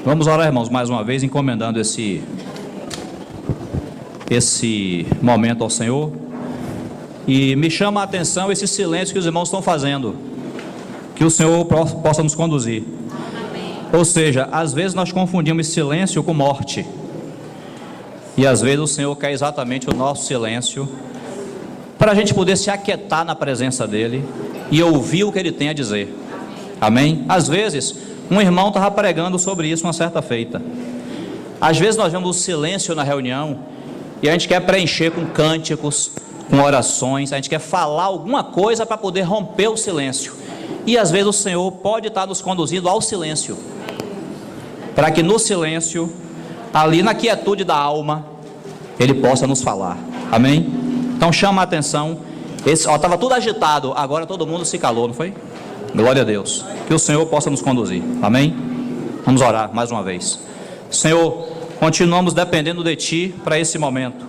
Vamos orar, irmãos, mais uma vez, encomendando esse momento ao Senhor. E me chama a atenção esse silêncio que os irmãos estão fazendo. Que o Senhor possa nos conduzir. Ou seja, às vezes nós confundimos silêncio com morte. E às vezes o Senhor quer exatamente o nosso silêncio, para a gente poder se aquietar na presença dEle e ouvir o que Ele tem a dizer. Amém? Às vezes, um irmão estava pregando sobre isso uma certa feita. Às vezes nós vemos o silêncio na reunião e a gente quer preencher com cânticos, com orações, a gente quer falar alguma coisa para poder romper o silêncio. E às vezes o Senhor pode estar nos conduzindo ao silêncio, para que no silêncio, ali na quietude da alma, Ele possa nos falar. Amém? Então chama a atenção. Estava tudo agitado, agora todo mundo se calou, não foi? Glória a Deus. Que o Senhor possa nos conduzir. Amém? Vamos orar mais uma vez. Senhor, continuamos dependendo de Ti para esse momento.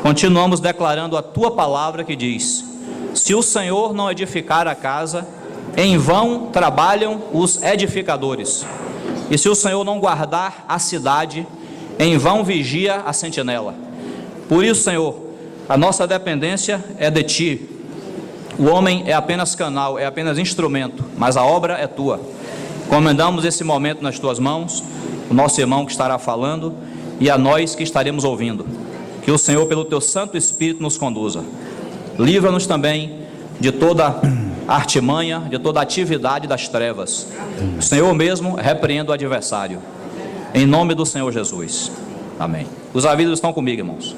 Continuamos declarando a Tua palavra que diz: se o Senhor não edificar a casa, em vão trabalham os edificadores. E se o Senhor não guardar a cidade, em vão vigia a sentinela. Por isso, Senhor, a nossa dependência é de Ti. O homem é apenas canal, é apenas instrumento, mas a obra é Tua. Encomendamos esse momento nas Tuas mãos, o nosso irmão que estará falando e a nós que estaremos ouvindo. Que o Senhor, pelo Teu Santo Espírito, nos conduza. Livra-nos também de toda artimanha, de toda atividade das trevas. O Senhor mesmo repreenda o adversário. Em nome do Senhor Jesus. Amém. Os avisos estão comigo, irmãos.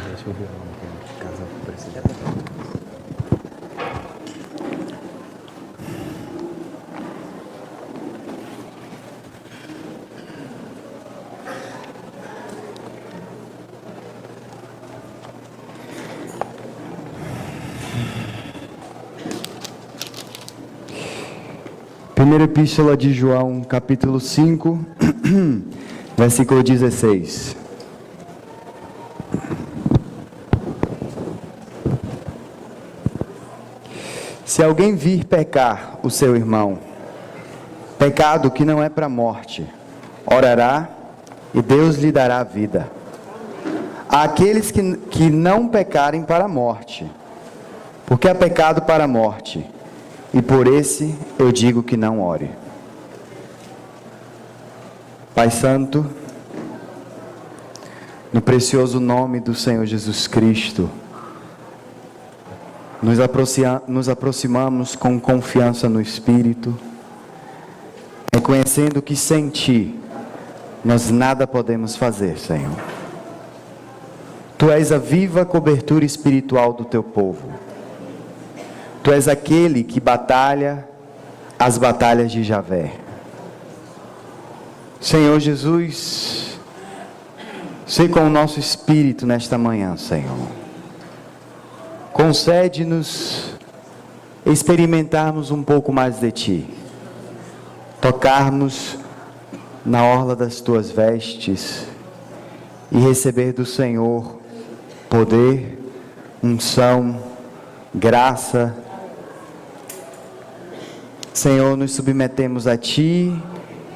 Deixa eu ver uma casa precisa. Primeira Epístola de João, capítulo 5, versículo 16. Se alguém vir pecar o seu irmão, pecado que não é para a morte, orará e Deus lhe dará vida. Há aqueles que não pecarem para a morte, porque há pecado para a morte, e por esse eu digo que não ore. Pai Santo, no precioso nome do Senhor Jesus Cristo, nos aproximamos com confiança no Espírito, reconhecendo que sem Ti nós nada podemos fazer, Senhor. Tu és a viva cobertura espiritual do Teu povo. Tu és aquele que batalha as batalhas de Javé. Senhor Jesus, sei com o nosso espírito nesta manhã, Senhor. Concede-nos experimentarmos um pouco mais de Ti, tocarmos na orla das Tuas vestes e receber do Senhor poder, unção, graça. Senhor, nos submetemos a Ti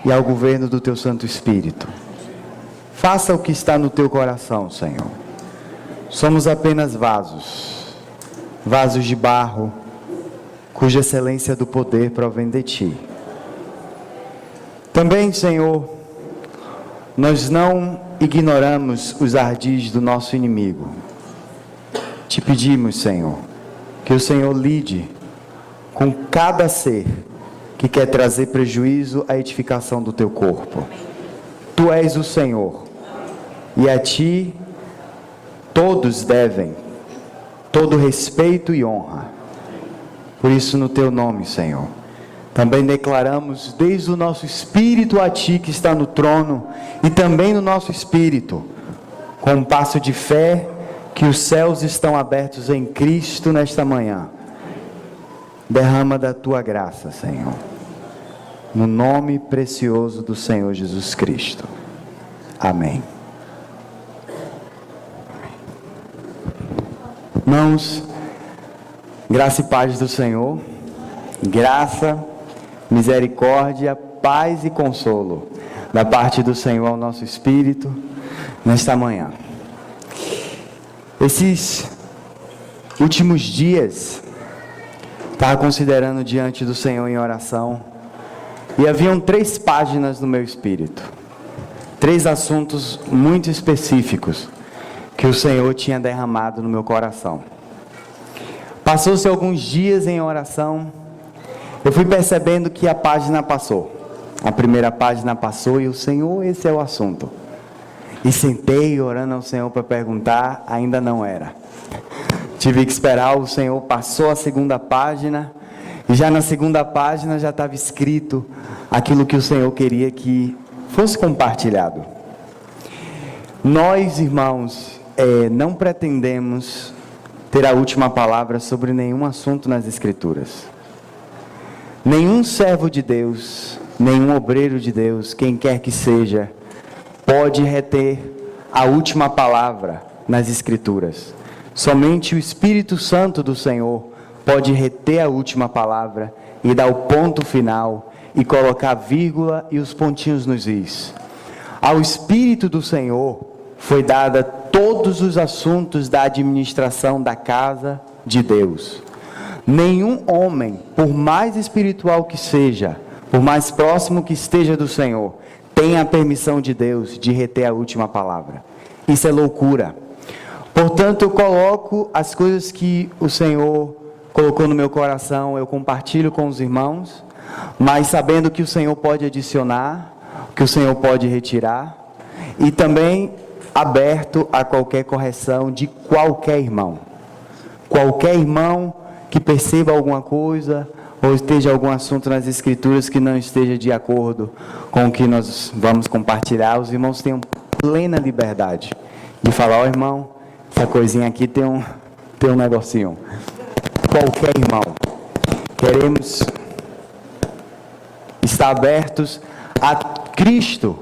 e ao governo do Teu Santo Espírito. Faça o que está no Teu coração, Senhor. Somos apenas vasos de barro, cuja excelência do poder provém de Ti. Também, Senhor, nós não ignoramos os ardis do nosso inimigo. Te pedimos, Senhor, que o Senhor lide com cada ser que quer trazer prejuízo à edificação do Teu corpo. Tu és o Senhor, e a Ti todos devem todo respeito e honra. Por isso, no Teu nome, Senhor, também declaramos desde o nosso espírito a Ti que está no trono, e também no nosso espírito, com um passo de fé, que os céus estão abertos em Cristo nesta manhã. Derrama da Tua graça, Senhor, no nome precioso do Senhor Jesus Cristo. Amém. Irmãos, Graça e paz do Senhor, graça, misericórdia, paz e consolo da parte do Senhor ao nosso espírito nesta manhã. Esses últimos dias, estava considerando diante do Senhor em oração, e haviam 3 páginas no meu espírito, 3 assuntos muito específicos que o Senhor tinha derramado no meu coração. Passou-se alguns dias em oração, eu fui percebendo que a página passou. A primeira página passou e o Senhor, esse é o assunto. E sentei orando ao Senhor para perguntar, ainda não era. Tive que esperar, o Senhor passou a segunda página, e já na segunda página já estava escrito aquilo que o Senhor queria que fosse compartilhado. Nós, irmãos, não pretendemos ter a última palavra sobre nenhum assunto nas Escrituras. Nenhum servo de Deus, nenhum obreiro de Deus, quem quer que seja, pode reter a última palavra nas Escrituras. Somente o Espírito Santo do Senhor pode reter a última palavra e dar o ponto final e colocar a vírgula e os pontinhos nos is. Ao Espírito do Senhor foi dada todos os assuntos da administração da casa de Deus. Nenhum homem, por mais espiritual que seja, por mais próximo que esteja do Senhor, tem a permissão de Deus de reter a última palavra. Isso é loucura. Portanto, eu coloco as coisas que o Senhor colocou no meu coração, eu compartilho com os irmãos, mas sabendo que o Senhor pode adicionar, que o Senhor pode retirar, e também aberto a qualquer correção de qualquer irmão. Qualquer irmão que perceba alguma coisa, ou esteja algum assunto nas Escrituras que não esteja de acordo com o que nós vamos compartilhar, os irmãos tenham plena liberdade de falar, irmão, essa coisinha aqui tem um negocinho. Qualquer irmão. Queremos estar abertos a Cristo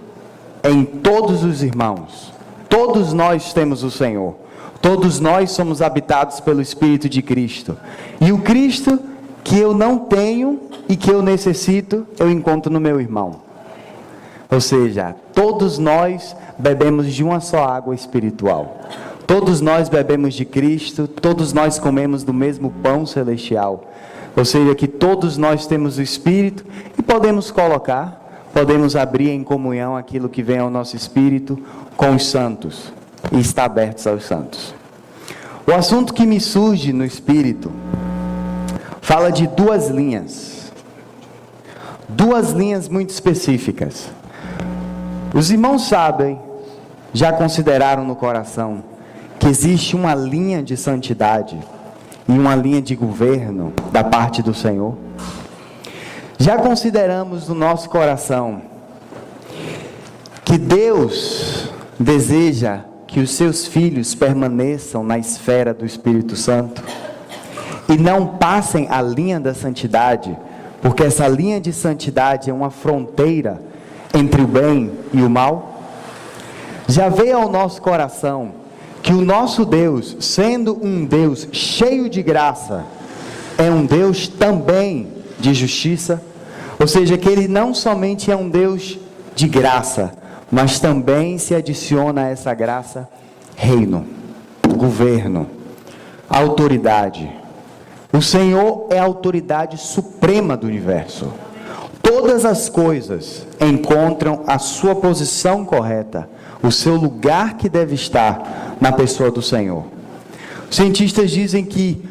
em todos os irmãos. Todos nós temos o Senhor. Todos nós somos habitados pelo Espírito de Cristo. E o Cristo que eu não tenho e que eu necessito, eu encontro no meu irmão. Ou seja, todos nós bebemos de uma só água espiritual. Todos nós bebemos de Cristo, todos nós comemos do mesmo pão celestial. Ou seja, que todos nós temos o Espírito e podemos abrir em comunhão aquilo que vem ao nosso espírito com os santos e estar abertos aos santos. O assunto que me surge no espírito fala de 2 linhas. 2 linhas muito específicas. Os irmãos sabem, já consideraram no coração, que existe uma linha de santidade e uma linha de governo da parte do Senhor. Já consideramos no nosso coração que Deus deseja que os seus filhos permaneçam na esfera do Espírito Santo e não passem a linha da santidade, porque essa linha de santidade é uma fronteira entre o bem e o mal. Já veio ao nosso coração que o nosso Deus, sendo um Deus cheio de graça, é um Deus também de justiça, ou seja, que Ele não somente é um Deus de graça, mas também se adiciona a essa graça reino, governo, autoridade. O Senhor é a autoridade suprema do universo. Todas as coisas encontram a sua posição correta, o seu lugar que deve estar na pessoa do Senhor. Os cientistas dizem que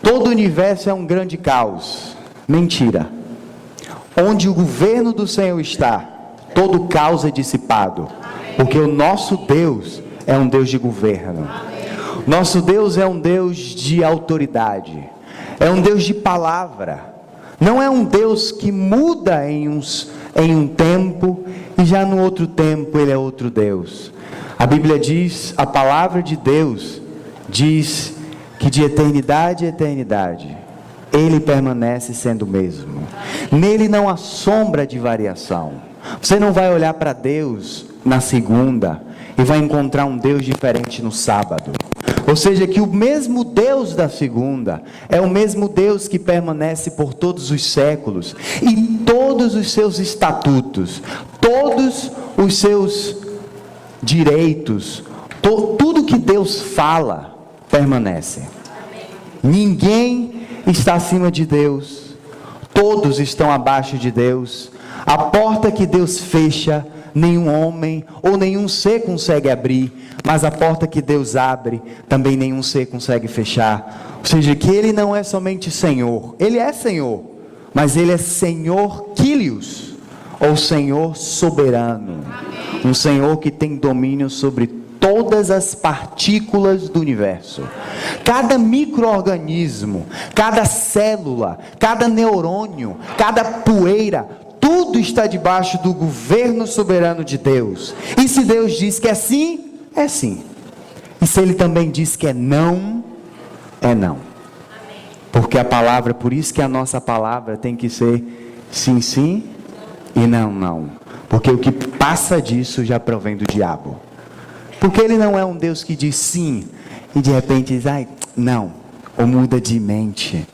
todo o universo é um grande caos. Mentira. Onde o governo do Senhor está, todo o caos é dissipado, porque o nosso Deus é um Deus de governo. Nosso Deus é um Deus de autoridade, é um Deus de palavra. Não é um Deus que muda em um tempo e já no outro tempo Ele é outro Deus. A Bíblia diz, a palavra de Deus diz que de eternidade a eternidade Ele permanece sendo o mesmo. Nele não há sombra de variação. Você não vai olhar para Deus na segunda e vai encontrar um Deus diferente no sábado. Ou seja, que o mesmo Deus da segunda é o mesmo Deus que permanece por todos os séculos, e todos os seus estatutos, todos os seus direitos, tudo que Deus fala permanece. Ninguém está acima de Deus, todos estão abaixo de Deus. A porta que Deus fecha, nenhum homem ou nenhum ser consegue abrir, mas a porta que Deus abre, também nenhum ser consegue fechar. Ou seja, que Ele não é somente Senhor, Ele é Senhor, mas Ele é Senhor Kyrios, ou Senhor soberano. Um Senhor que tem domínio sobre todas as partículas do universo. Cada micro-organismo, cada célula, cada neurônio, cada poeira, tudo está debaixo do governo soberano de Deus. E se Deus diz que é sim, é sim. E se Ele também diz que é não, é não. Porque a palavra, por isso que a nossa palavra tem que ser sim, sim e não, não. Porque o que passa disso já provém do diabo. Porque Ele não é um Deus que diz sim e de repente diz, ai, não, ou muda de mente.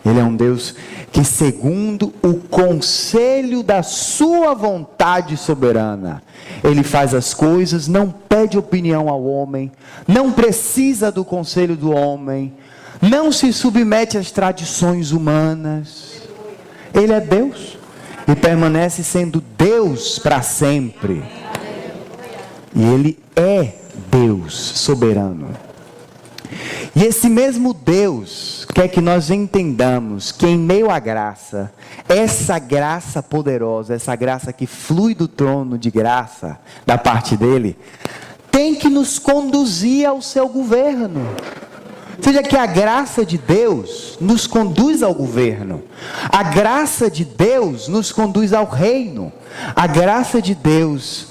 Ele é um Deus que, segundo o conselho da sua vontade soberana, Ele faz as coisas, não pede opinião ao homem, não precisa do conselho do homem, não se submete às tradições humanas. Ele é Deus e permanece sendo Deus para sempre. E Ele é Deus soberano. E esse mesmo Deus quer que nós entendamos que em meio à graça, essa graça poderosa, essa graça que flui do trono de graça da parte dele, tem que nos conduzir ao seu governo. Ou seja, que a graça de Deus nos conduz ao governo. A graça de Deus nos conduz ao reino. A graça de Deus,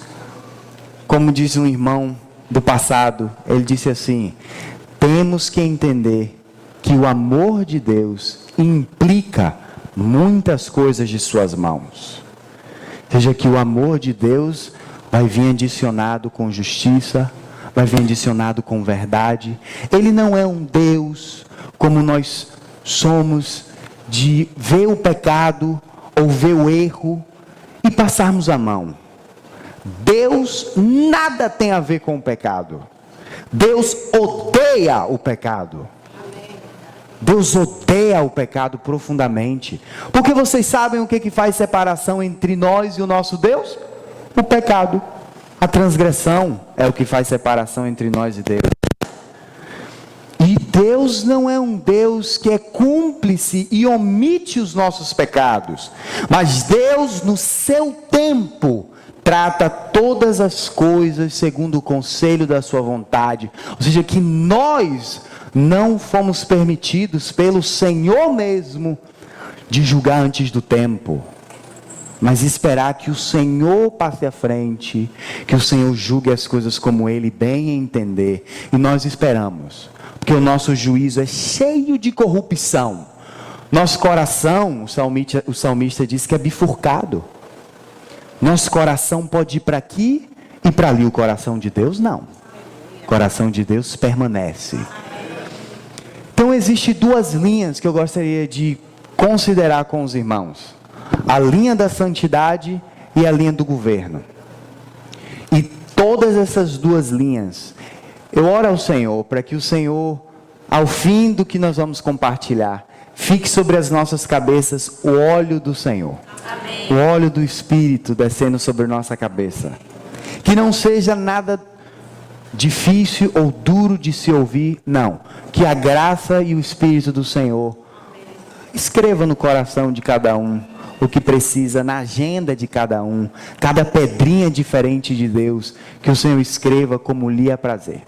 como diz um irmão do passado, ele disse assim: temos que entender que o amor de Deus implica muitas coisas de suas mãos. Ou seja, que o amor de Deus vai vir adicionado com justiça, vai vir adicionado com verdade. Ele não é um Deus como nós somos, de ver o pecado ou ver o erro e passarmos a mão. Deus nada tem a ver com o pecado. Deus odeia o pecado. Deus odeia o pecado profundamente. Porque vocês sabem o que faz separação entre nós e o nosso Deus? O pecado. A transgressão é o que faz separação entre nós e Deus. E Deus não é um Deus que é cúmplice e omite os nossos pecados. Mas Deus, no seu tempo, trata todas as coisas segundo o conselho da sua vontade. Ou seja, que nós não fomos permitidos pelo Senhor mesmo de julgar antes do tempo, mas esperar que o Senhor passe à frente, que o Senhor julgue as coisas como Ele bem entender. E nós esperamos, porque o nosso juízo é cheio de corrupção. Nosso coração, o salmista diz que é bifurcado. Nosso coração pode ir para aqui e para ali. O coração de Deus não. O coração de Deus permanece. Então existem duas linhas que eu gostaria de considerar com os irmãos: a linha da santidade e a linha do governo. E todas essas duas linhas, eu oro ao Senhor para que o Senhor, ao fim do que nós vamos compartilhar, fique sobre as nossas cabeças o óleo do Senhor. Amém. O óleo do Espírito descendo sobre nossa cabeça. Que não seja nada difícil ou duro de se ouvir, não. Que a graça e o Espírito do Senhor escreva no coração de cada um o que precisa, na agenda de cada um. Cada pedrinha diferente de Deus, que o Senhor escreva como lhe aprazir.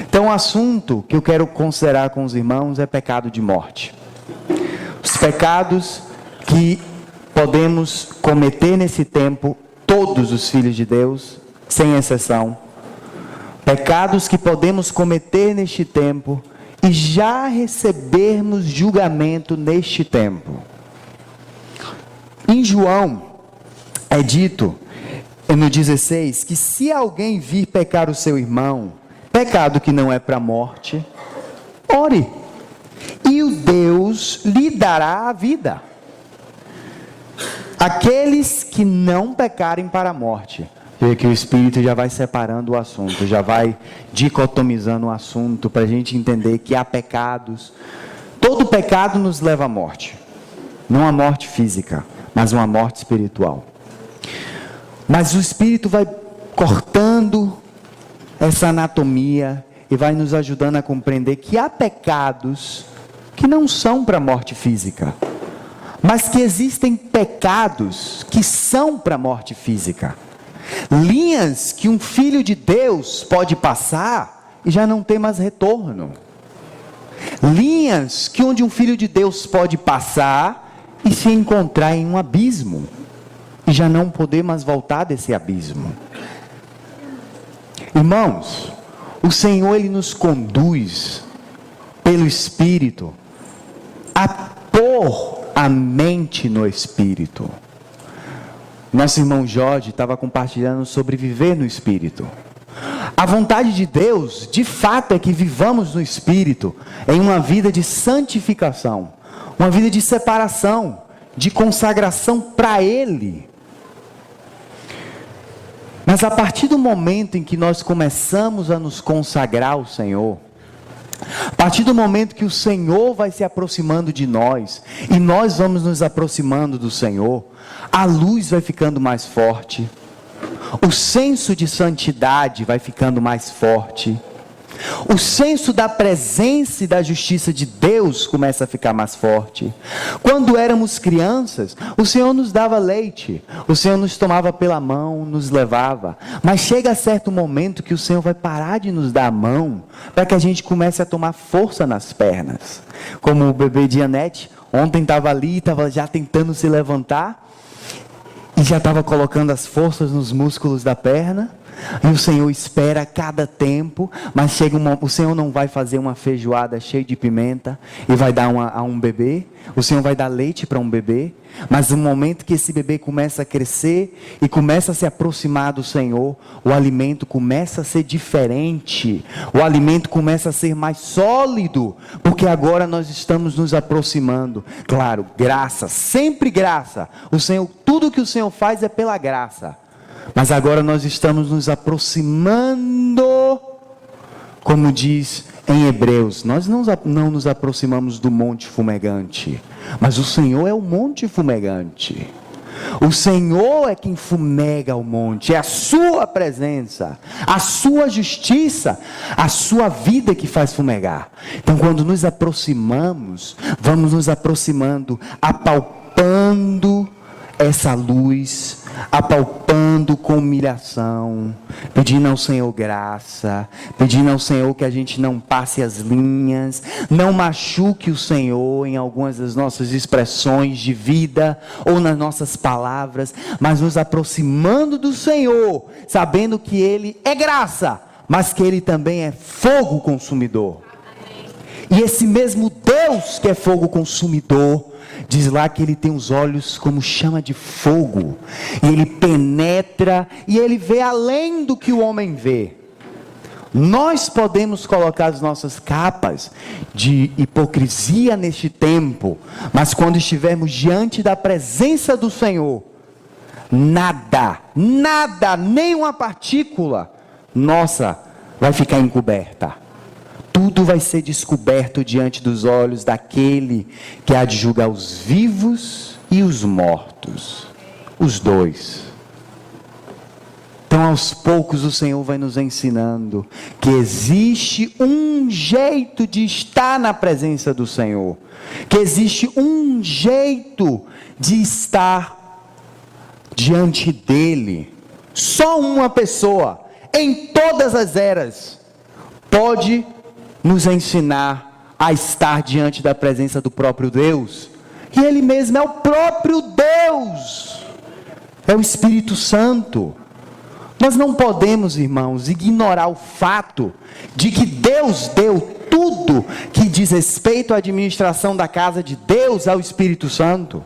Então o assunto que eu quero considerar com os irmãos é pecado de morte. Os pecados que podemos cometer nesse tempo, todos os filhos de Deus, sem exceção. Pecados que podemos cometer neste tempo e já recebermos julgamento neste tempo. Em João é dito, no 16, que se alguém vir pecar o seu irmão, pecado que não é para a morte, ore, e o Deus lhe dará a vida. Aqueles que não pecarem para a morte. Veja que o Espírito já vai separando o assunto, já vai dicotomizando o assunto, para a gente entender que há pecados. Todo pecado nos leva à morte. Não a morte física, mas uma morte espiritual. Mas o Espírito vai cortando essa anatomia e vai nos ajudando a compreender que há pecados que não são para a morte física, mas que existem pecados que são para a morte física. Linhas que um filho de Deus pode passar e já não ter mais retorno. Linhas que onde um filho de Deus pode passar e se encontrar em um abismo e já não poder mais voltar desse abismo. Irmãos, o Senhor, Ele nos conduz pelo Espírito a pôr a mente no Espírito. Nosso irmão Jorge estava compartilhando sobre viver no Espírito. A vontade de Deus, de fato, é que vivamos no Espírito, em uma vida de santificação, uma vida de separação, de consagração para Ele. Mas a partir do momento em que nós começamos a nos consagrar ao Senhor, a partir do momento que o Senhor vai se aproximando de nós, e nós vamos nos aproximando do Senhor, a luz vai ficando mais forte, o senso de santidade vai ficando mais forte, o senso da presença e da justiça de Deus começa a ficar mais forte. Quando éramos crianças, o Senhor nos dava leite, o Senhor nos tomava pela mão, nos levava, mas chega a certo momento que o Senhor vai parar de nos dar a mão, para que a gente comece a tomar força nas pernas, como o bebê de Anete, ontem estava ali, estava já tentando se levantar, e já estava colocando as forças nos músculos da perna, e o Senhor espera cada tempo, mas chega o Senhor não vai fazer uma feijoada cheia de pimenta, e vai dar a um bebê, o Senhor vai dar leite para um bebê, mas no momento que esse bebê começa a crescer, e começa a se aproximar do Senhor, o alimento começa a ser diferente, o alimento começa a ser mais sólido, porque agora nós estamos nos aproximando, claro, graça, sempre graça, o Senhor, tudo que o Senhor faz é pela graça, mas agora nós estamos nos aproximando, como diz em Hebreus, nós não nos aproximamos do monte fumegante, mas o Senhor é o monte fumegante. O Senhor é quem fumega o monte, é a sua presença, a sua justiça, a sua vida que faz fumegar. Então quando nos aproximamos, vamos nos aproximando, apalpando essa luz, apalpando com humilhação, pedindo ao Senhor graça, pedindo ao Senhor que a gente não passe as linhas, não machuque o Senhor em algumas das nossas expressões de vida, ou nas nossas palavras, mas nos aproximando do Senhor, sabendo que Ele é graça, mas que Ele também é fogo consumidor. E esse mesmo Deus que é fogo consumidor, diz lá que Ele tem os olhos como chama de fogo, e Ele penetra, e Ele vê além do que o homem vê. Nós podemos colocar as nossas capas de hipocrisia neste tempo, mas quando estivermos diante da presença do Senhor, nada, nem uma partícula nossa vai ficar encoberta. Tudo vai ser descoberto diante dos olhos daquele que há de julgar os vivos e os mortos, os dois. Então aos poucos o Senhor vai nos ensinando que existe um jeito de estar na presença do Senhor, que existe um jeito de estar diante dEle. Só uma pessoa em todas as eras pode nos ensinar a estar diante da presença do próprio Deus, e Ele mesmo é o próprio Deus, é o Espírito Santo. Nós não podemos, irmãos, ignorar o fato de que Deus deu tudo que diz respeito à administração da casa de Deus ao Espírito Santo.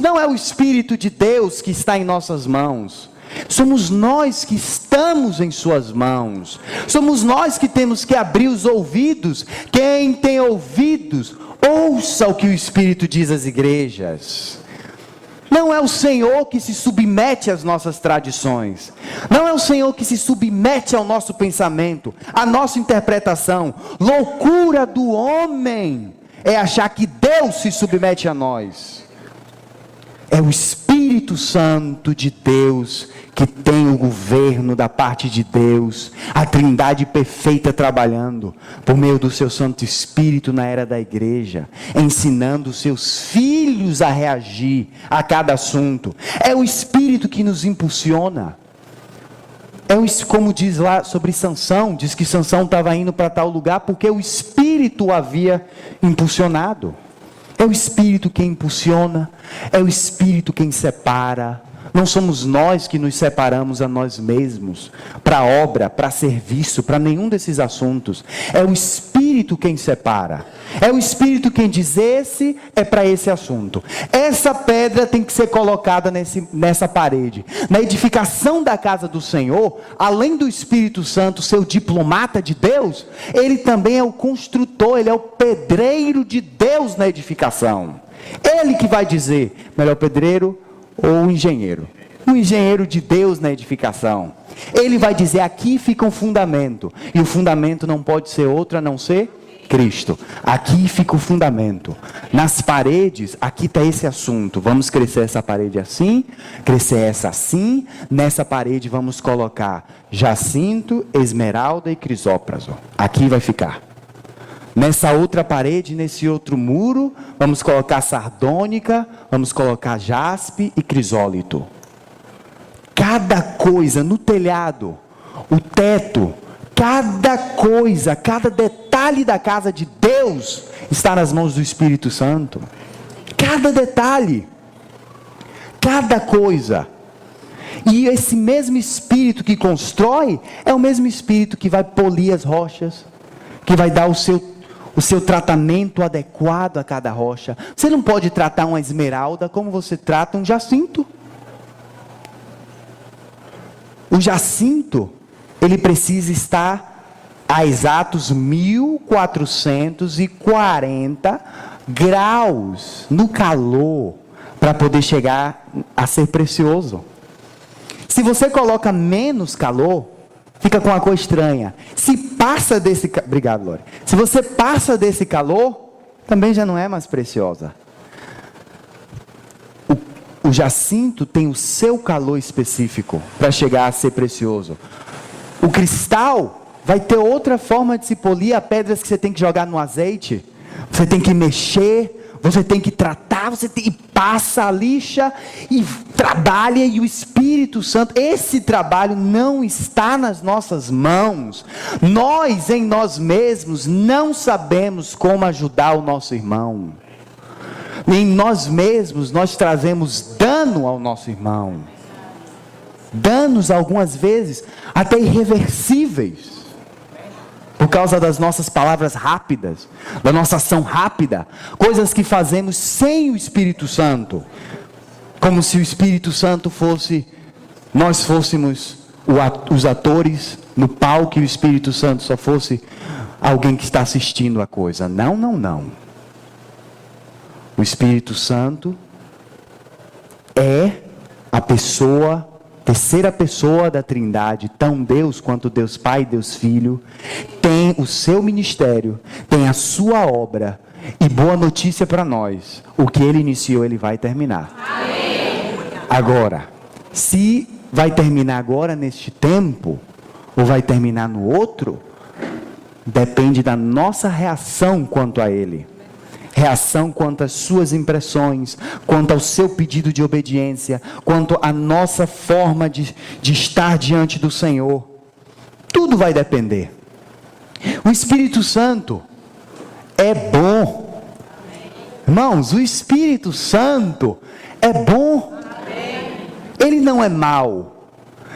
Não é o Espírito de Deus que está em nossas mãos, Somos nós que estamos em suas mãos. Somos nós que temos que abrir os ouvidos. Quem tem ouvidos, ouça o que o Espírito diz às igrejas. Não é o Senhor que se submete às nossas tradições. Não é o Senhor que se submete ao nosso pensamento, à nossa interpretação. Loucura do homem é achar que Deus se submete a nós. É o Espírito Santo de Deus que tem o governo da parte de Deus, a Trindade perfeita trabalhando por meio do seu Santo Espírito na era da igreja, ensinando os seus filhos a reagir a cada assunto. É o Espírito que nos impulsiona. Como diz lá sobre Sansão, diz que Sansão estava indo para tal lugar porque o Espírito o havia impulsionado. É o Espírito quem impulsiona, é o Espírito quem separa. Não somos nós que nos separamos a nós mesmos, para obra, para serviço, para nenhum desses assuntos. É o Espírito quem separa. É o Espírito quem diz, esse é para esse assunto. Essa pedra tem que ser colocada nessa parede. Na edificação da casa do Senhor, além do Espírito Santo ser o diplomata de Deus, ele também é o construtor, ele é o pedreiro de Deus na edificação. Ele que vai dizer, melhor pedreiro ou engenheiro. O engenheiro de Deus na edificação. Ele vai dizer, aqui fica um fundamento. E o fundamento não pode ser outro a não ser Cristo. Aqui fica o fundamento. Nas paredes, aqui está esse assunto. Vamos crescer essa parede assim, crescer essa assim. Nessa parede vamos colocar jacinto, esmeralda e crisópraso. Aqui vai ficar. Nessa outra parede, nesse outro muro, vamos colocar sardônica, vamos colocar jaspe e crisólito. Cada coisa no telhado, o teto, cada coisa, cada detalhe da casa de Deus está nas mãos do Espírito Santo. Cada detalhe, cada coisa. E esse mesmo Espírito que constrói, é o mesmo Espírito que vai polir as rochas, que vai dar o seu tratamento adequado a cada rocha. Você não pode tratar uma esmeralda como você trata um jacinto. O jacinto, ele precisa estar a exatos 1440 graus no calor para poder chegar a ser precioso. Se você coloca menos calor, fica com uma cor estranha. Se passa desse... Obrigado, Lore. Se você passa desse calor, também já não é mais preciosa. O jacinto tem o seu calor específico para chegar a ser precioso. O cristal vai ter outra forma de se polir. Há pedras que você tem que jogar no azeite. Você tem que mexer, você tem que tratar, e passa a lixa e trabalha, e o Espírito Santo, esse trabalho não está nas nossas mãos. Nós em nós mesmos não sabemos como ajudar o nosso irmão. Em nós mesmos nós trazemos dano ao nosso irmão. Danos algumas vezes até irreversíveis. Por causa das nossas palavras rápidas, da nossa ação rápida, coisas que fazemos sem o Espírito Santo, como se o Espírito Santo nós fôssemos os atores no palco e o Espírito Santo só fosse alguém que está assistindo a coisa. Não, não, não. O Espírito Santo é a terceira pessoa da Trindade, tão Deus quanto Deus Pai e Deus Filho, tem o seu ministério, tem a sua obra, e boa notícia para nós, o que ele iniciou, ele vai terminar. Amém. Agora, se vai terminar agora neste tempo, ou vai terminar no outro, depende da nossa reação quanto a ele. Reação quanto às suas impressões, quanto ao seu pedido de obediência, quanto à nossa forma de estar diante do Senhor. Tudo vai depender. O Espírito Santo é bom. Irmãos, o Espírito Santo é bom. Ele não é mau.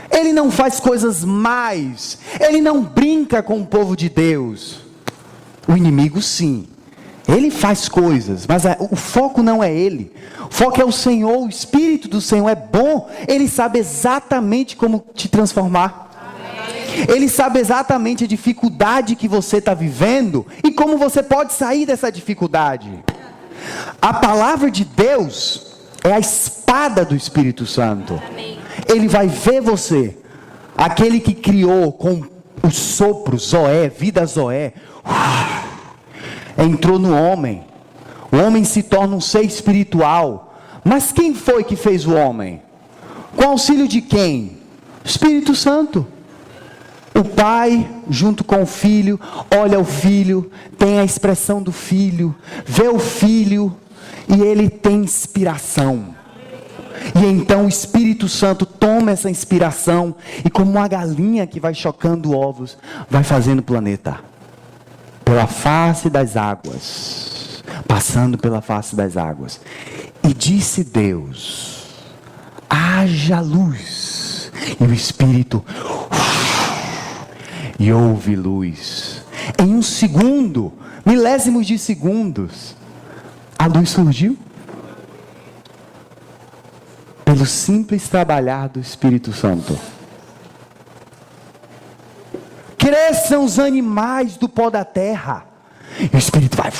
Ele não faz coisas más. Ele não brinca com o povo de Deus. O inimigo sim. Ele faz coisas, mas o foco não é Ele. O foco é o Senhor, o Espírito do Senhor é bom. Ele sabe exatamente como te transformar. Ele sabe exatamente a dificuldade que você está vivendo e como você pode sair dessa dificuldade. A palavra de Deus é a espada do Espírito Santo. Ele vai ver você, aquele que criou com o sopro, Zoé, vida Zoé, entrou no homem. O homem se torna um ser espiritual. Mas quem foi que fez o homem? Com auxílio de quem? Espírito Santo. O pai, junto com o filho, olha o filho, tem a expressão do filho, vê o filho e ele tem inspiração. E então o Espírito Santo toma essa inspiração e, como uma galinha que vai chocando ovos, vai fazendo o planeta pela face das águas, passando pela face das águas. E disse Deus: haja luz. E o Espírito e houve luz. Em um segundo, milésimos de segundos, a luz surgiu. Pelo simples trabalhar do Espírito Santo. Cresçam os animais do pó da terra. E o Espírito vai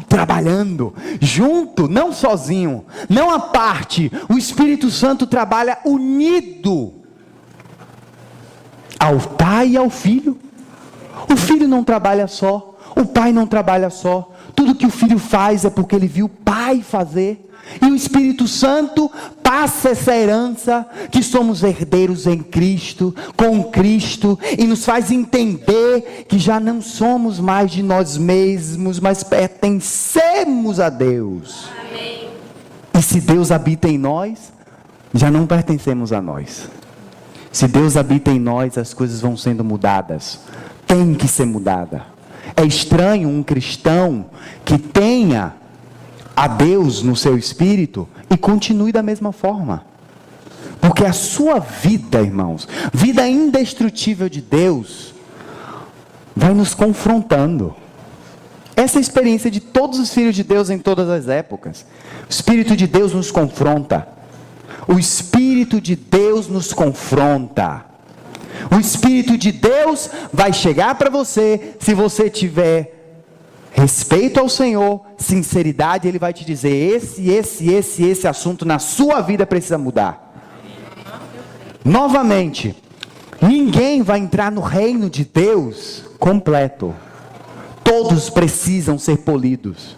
trabalhando junto, não sozinho, não à parte. O Espírito Santo trabalha unido ao Pai e ao Filho. O Filho não trabalha só, o Pai não trabalha só. Tudo que o Filho faz é porque ele viu o Pai fazer. E o Espírito Santo passa essa herança, que somos herdeiros em Cristo, com Cristo, e nos faz entender que já não somos mais de nós mesmos, mas pertencemos a Deus. Amém. E se Deus habita em nós, já não pertencemos a nós. Se Deus habita em nós, as coisas vão sendo mudadas. Tem que ser mudada. É estranho um cristão que tenha a Deus no seu espírito e continue da mesma forma. Porque a sua vida, irmãos, vida indestrutível de Deus, vai nos confrontando. Essa é a experiência de todos os filhos de Deus em todas as épocas. O Espírito de Deus nos confronta. O Espírito de Deus nos confronta. O Espírito de Deus vai chegar para você, se você tiver respeito ao Senhor, sinceridade, Ele vai te dizer: esse assunto na sua vida precisa mudar. Novamente, ninguém vai entrar no reino de Deus completo. Todos precisam ser polidos.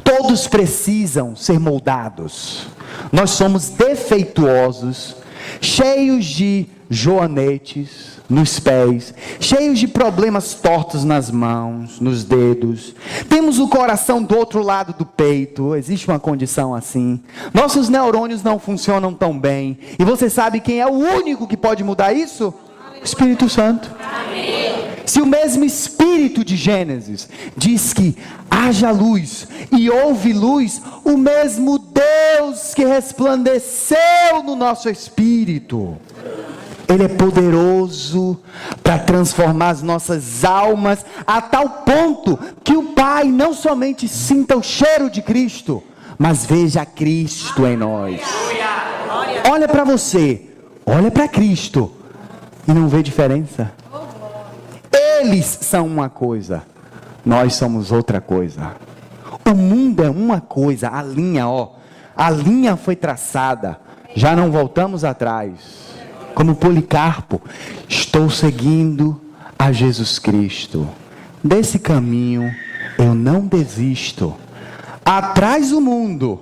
Todos precisam ser moldados. Nós somos defeituosos, cheios de joanetes nos pés, cheios de problemas tortos nas mãos, nos dedos. Temos o coração do outro lado do peito. Existe uma condição assim. Nossos neurônios não funcionam tão bem. E você sabe quem é o único que pode mudar isso? O Espírito Santo. Amém. Se o mesmo Espírito de Gênesis diz que haja luz e houve luz, o mesmo Deus que resplandeceu no nosso espírito, Ele é poderoso para transformar as nossas almas a tal ponto que o Pai não somente sinta o cheiro de Cristo, mas veja Cristo em nós. Olha para você, olha para Cristo e não vê diferença. Eles são uma coisa, nós somos outra coisa. O mundo é uma coisa, a linha foi traçada, já não voltamos atrás. Como Policarpo, estou seguindo a Jesus Cristo. Desse caminho eu não desisto. Atrás o mundo,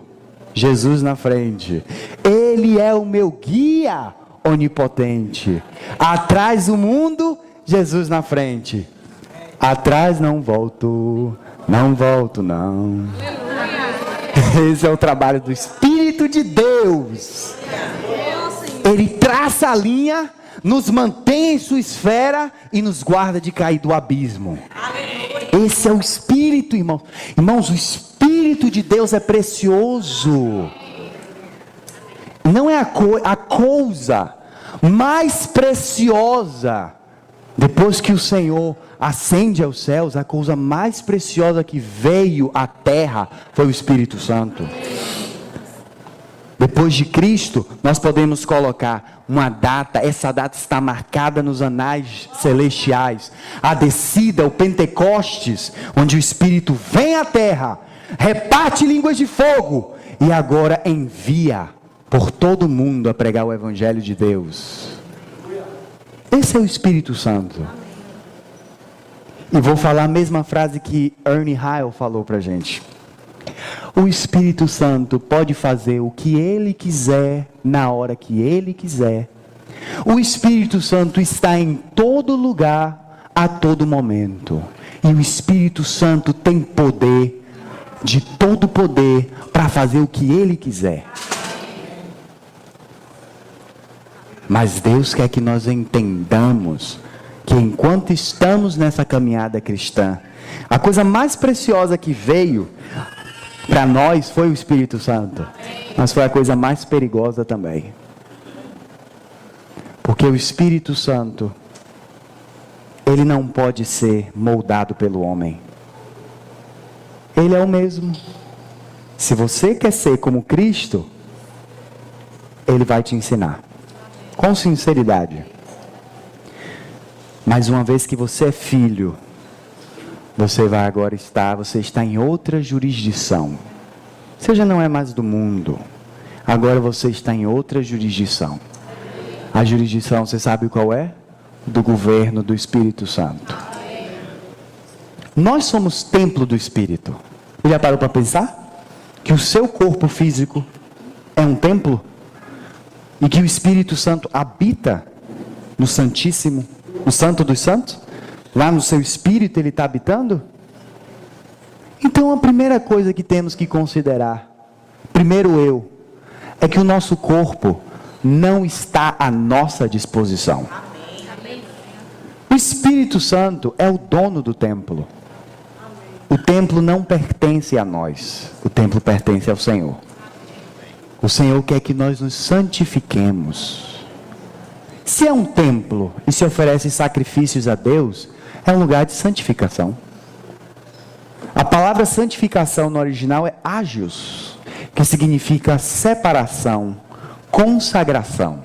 Jesus na frente. Ele é o meu guia onipotente. Atrás o mundo, Jesus na frente. Atrás não volto, não volto não. Esse é o trabalho do Espírito de Deus. Ele traça a linha, nos mantém em sua esfera e nos guarda de cair do abismo. Esse é o Espírito, irmãos. Irmãos, o Espírito de Deus é precioso. Não é a coisa mais preciosa Depois que o Senhor ascende aos céus, a coisa mais preciosa que veio à terra foi o Espírito Santo. Depois de Cristo, nós podemos colocar uma data, essa data está marcada nos anais celestiais. A descida, o Pentecostes, onde o Espírito vem à terra, reparte línguas de fogo e agora envia por todo mundo a pregar o Evangelho de Deus. Esse é o Espírito Santo. E vou falar a mesma frase que Ernie Heil falou para a gente. O Espírito Santo pode fazer o que Ele quiser, na hora que Ele quiser. O Espírito Santo está em todo lugar, a todo momento. E o Espírito Santo tem poder, de todo poder, para fazer o que Ele quiser. Mas Deus quer que nós entendamos que enquanto estamos nessa caminhada cristã, a coisa mais preciosa que veio para nós foi o Espírito Santo, mas foi a coisa mais perigosa também. Porque o Espírito Santo, ele não pode ser moldado pelo homem. Ele é o mesmo. Se você quer ser como Cristo, ele vai te ensinar, com sinceridade. Mas uma vez que você é filho, você está em outra jurisdição. Você já não é mais do mundo. Agora você está em outra jurisdição. A jurisdição, você sabe qual é? Do governo do Espírito Santo. Nós somos templo do Espírito. Já parou para pensar? Que o seu corpo físico é um templo? E que o Espírito Santo habita no Santíssimo, no Santo dos Santos? Lá no seu espírito ele está habitando? Então a primeira coisa que temos que considerar, primeiro é que o nosso corpo não está à nossa disposição. O Espírito Santo é o dono do templo. O templo não pertence a nós, o templo pertence ao Senhor. O Senhor quer que nós nos santifiquemos. Se é um templo e se oferece sacrifícios a Deus, é um lugar de santificação. A palavra santificação no original é ágios, que significa separação, consagração.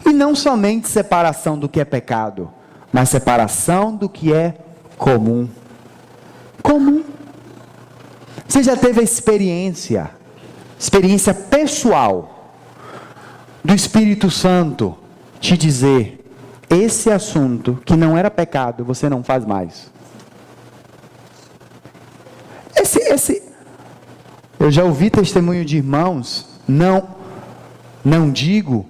E não somente separação do que é pecado, mas separação do que é comum. Comum. Você já teve a experiência pessoal do Espírito Santo te dizer: esse assunto que não era pecado, você não faz mais. Eu já ouvi testemunho de irmãos, não digo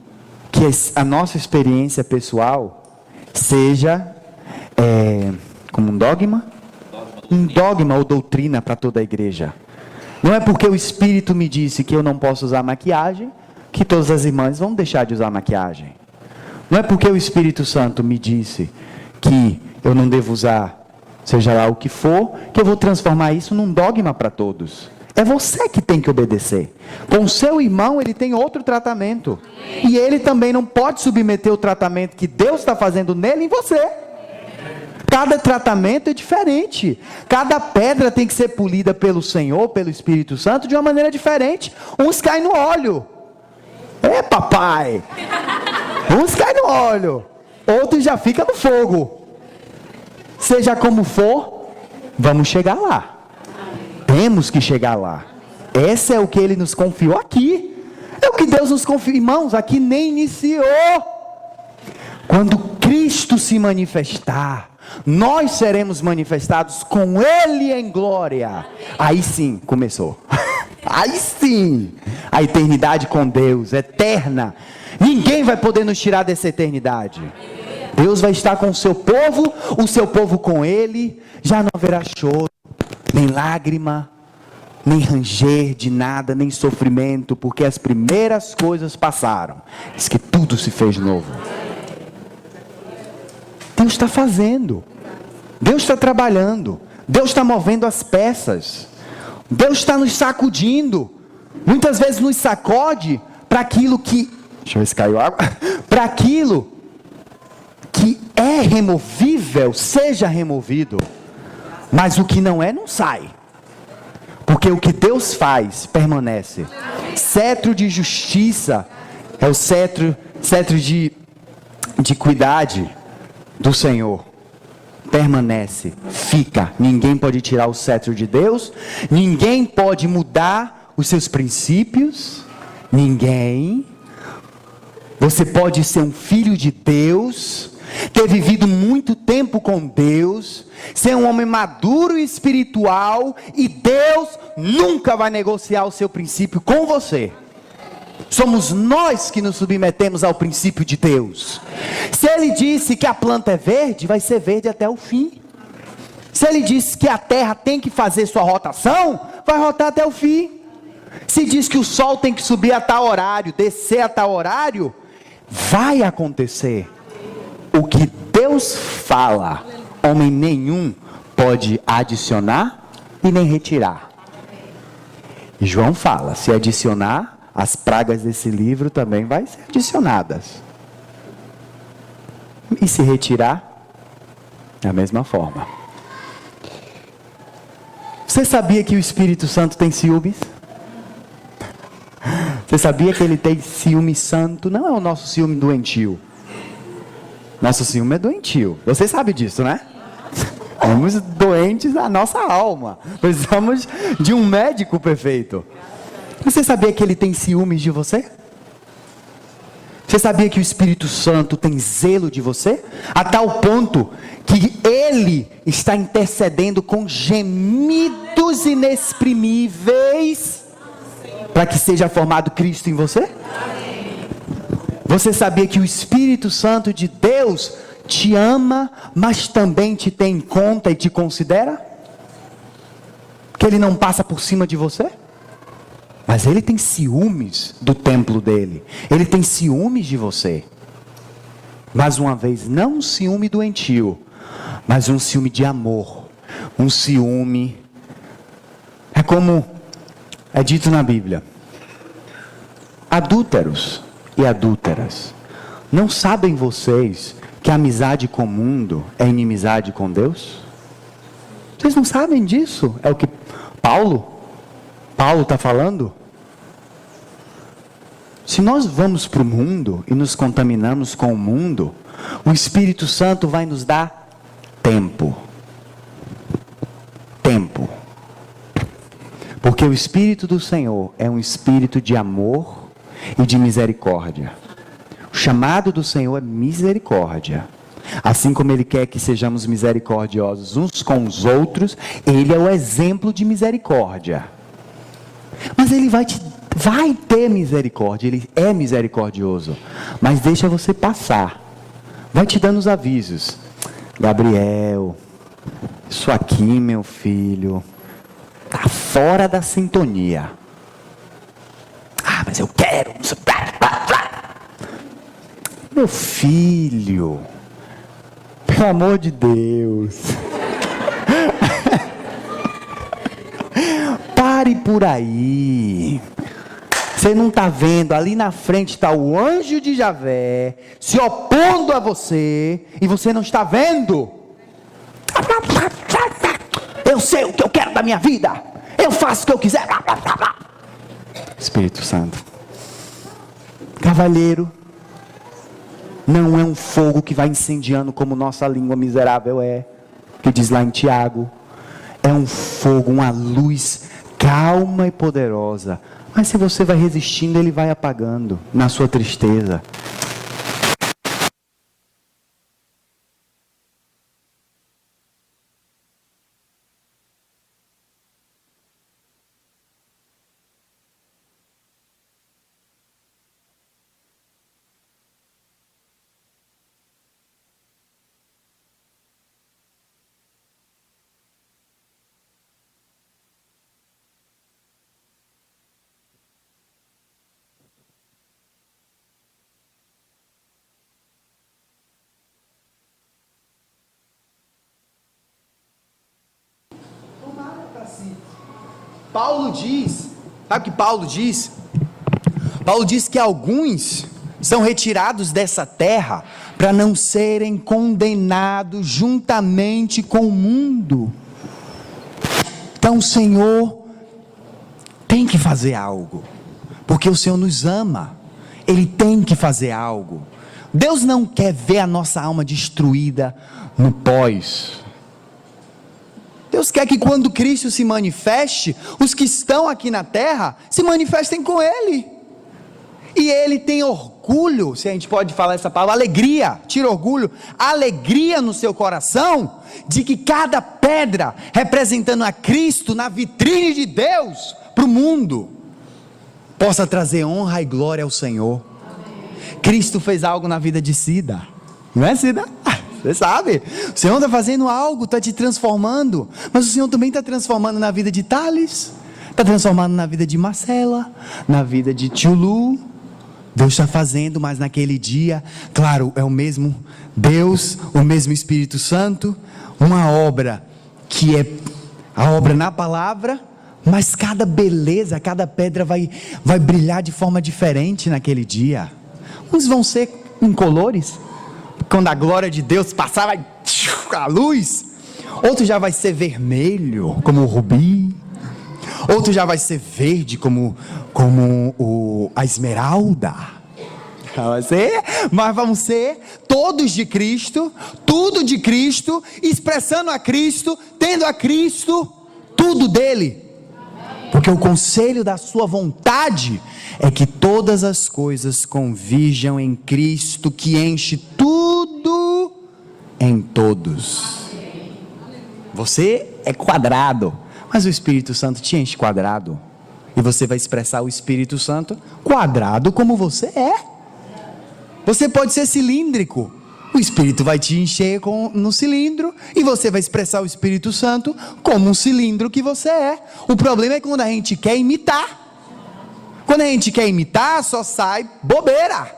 que a nossa experiência pessoal seja como um dogma ou doutrina para toda a igreja. Não é porque o Espírito me disse que eu não posso usar maquiagem, que todas as irmãs vão deixar de usar maquiagem. Não é porque o Espírito Santo me disse que eu não devo usar, seja lá o que for, que eu vou transformar isso num dogma para todos. É você que tem que obedecer. Com o seu irmão, ele tem outro tratamento. E ele também não pode submeter o tratamento que Deus está fazendo nele em você. Cada tratamento é diferente. Cada pedra tem que ser polida pelo Senhor, pelo Espírito Santo, de uma maneira diferente. Uns caem no óleo. Papai! Uns caem no óleo, outros já ficam no fogo. Seja como for, vamos chegar lá. Temos que chegar lá. Esse é o que Ele nos confiou aqui. É o que Deus nos confiou. Irmãos, aqui nem iniciou. Quando Cristo se manifestar, nós seremos manifestados com Ele em glória. Aí sim, começou. Aí sim, a eternidade com Deus, eterna. Ninguém vai poder nos tirar dessa eternidade. Deus vai estar com o seu povo com Ele. Já não haverá choro, nem lágrima, nem ranger de nada, nem sofrimento, porque as primeiras coisas passaram. Diz que tudo se fez novo. Deus está fazendo. Deus está trabalhando. Deus está movendo as peças. Deus está nos sacudindo. Muitas vezes nos sacode para aquilo que... Deixa eu ver se caiu água. Para aquilo que é removível, seja removido. Mas o que não é, não sai. Porque o que Deus faz, permanece. Cetro de justiça é o cetro de equidade do Senhor. Permanece, fica. Ninguém pode tirar o cetro de Deus. Ninguém pode mudar os seus princípios. Ninguém. Você pode ser um filho de Deus, ter vivido muito tempo com Deus, ser um homem maduro e espiritual, e Deus nunca vai negociar o seu princípio com você. Somos nós que nos submetemos ao princípio de Deus. Se Ele disse que a planta é verde, vai ser verde até o fim. Se Ele disse que a terra tem que fazer sua rotação, vai rotar até o fim. Se diz que o sol tem que subir a tal horário, descer a tal horário, vai acontecer. O que Deus fala, homem nenhum pode adicionar e nem retirar. E João fala, se adicionar, as pragas desse livro também vai ser adicionadas. E se retirar, da mesma forma. Você sabia que o Espírito Santo tem ciúmes? Você sabia que ele tem ciúme santo? Não é o nosso ciúme doentio. Nosso ciúme é doentio. Você sabe disso, né? Somos doentes da nossa alma. Precisamos de um médico perfeito. Você sabia que ele tem ciúmes de você? Você sabia que o Espírito Santo tem zelo de você? A tal ponto que ele está intercedendo com gemidos inexprimíveis para que seja formado Cristo em você? Você sabia que o Espírito Santo de Deus te ama, mas também te tem em conta e te considera? Que ele não passa por cima de você? Mas ele tem ciúmes do templo dele. Ele tem ciúmes de você. Mais uma vez, não um ciúme doentio, mas um ciúme de amor. Um ciúme. É como é dito na Bíblia: adúlteros e adúlteras, não sabem vocês que a amizade com o mundo é inimizade com Deus? Vocês não sabem disso? É o que Paulo está falando. Se nós vamos para o mundo e nos contaminamos com o mundo, o Espírito Santo vai nos dar tempo. Tempo. Porque o Espírito do Senhor é um espírito de amor e de misericórdia. O chamado do Senhor é misericórdia. Assim como Ele quer que sejamos misericordiosos uns com os outros, Ele é o exemplo de misericórdia. Mas Ele vai ter misericórdia, Ele é misericordioso. Mas deixa você passar. Vai te dando os avisos. Gabriel, isso aqui, meu filho, está fora da sintonia. Ah, mas eu quero. Meu filho, pelo amor de Deus, pare por aí. Você não está vendo? Ali na frente está o anjo de Javé se opondo a você e você não está vendo? Eu sei o que eu quero da minha vida. Eu faço o que eu quiser. Espírito Santo. Cavalheiro, não é um fogo que vai incendiando como nossa língua miserável é, que diz lá em Tiago. É um fogo, uma luz calma e poderosa. Mas se você vai resistindo, ele vai apagando na sua tristeza. Paulo diz, sabe o que Paulo diz? Paulo diz que alguns são retirados dessa terra para não serem condenados juntamente com o mundo. Então o Senhor tem que fazer algo, porque o Senhor nos ama. Ele tem que fazer algo. Deus não quer ver a nossa alma destruída no pós. Deus quer que quando Cristo se manifeste, os que estão aqui na terra se manifestem com Ele. E Ele tem orgulho, se a gente pode falar essa palavra, alegria, tira orgulho, alegria no seu coração, de que cada pedra representando a Cristo na vitrine de Deus para o mundo, possa trazer honra e glória ao Senhor. Cristo fez algo na vida de Cida, não é, Cida? Você sabe, o Senhor está fazendo algo, está te transformando, mas o Senhor também está transformando na vida de Thales, está transformando na vida de Marcela, na vida de Tio Lu. Deus está fazendo, mas naquele dia, claro, é o mesmo Deus, o mesmo Espírito Santo, uma obra que é a obra na palavra, mas cada beleza, cada pedra vai brilhar de forma diferente naquele dia. Uns vão ser incolores, quando a glória de Deus passar, vai a luz. Outro já vai ser vermelho, como o rubi. Outro já vai ser verde, como a esmeralda. Mas vamos ser todos de Cristo, tudo de Cristo, expressando a Cristo, tendo a Cristo, tudo dele. Porque o conselho da sua vontade é que todas as coisas convirjam em Cristo, que enche tudo em todos. Você é quadrado, mas o Espírito Santo te enche quadrado. E você vai expressar o Espírito Santo quadrado como você é. Você pode ser cilíndrico, o Espírito vai te encher no cilindro, e você vai expressar o Espírito Santo como um cilindro que você é. O problema é quando a gente quer imitar. Quando a gente quer imitar, só sai bobeira.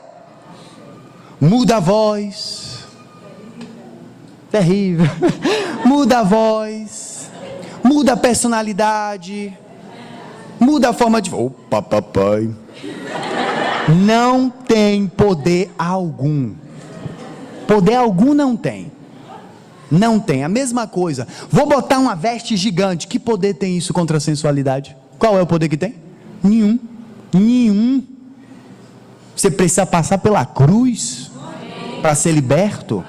Muda a voz. Terrível. Muda a voz. Muda a personalidade. Muda a forma de... Opa, papai. Não tem poder algum. Poder algum não tem. Não tem. A mesma coisa. Vou botar uma veste gigante. Que poder tem isso contra a sensualidade? Qual é o poder que tem? Nenhum. Nenhum. Você precisa passar pela cruz para ser liberto.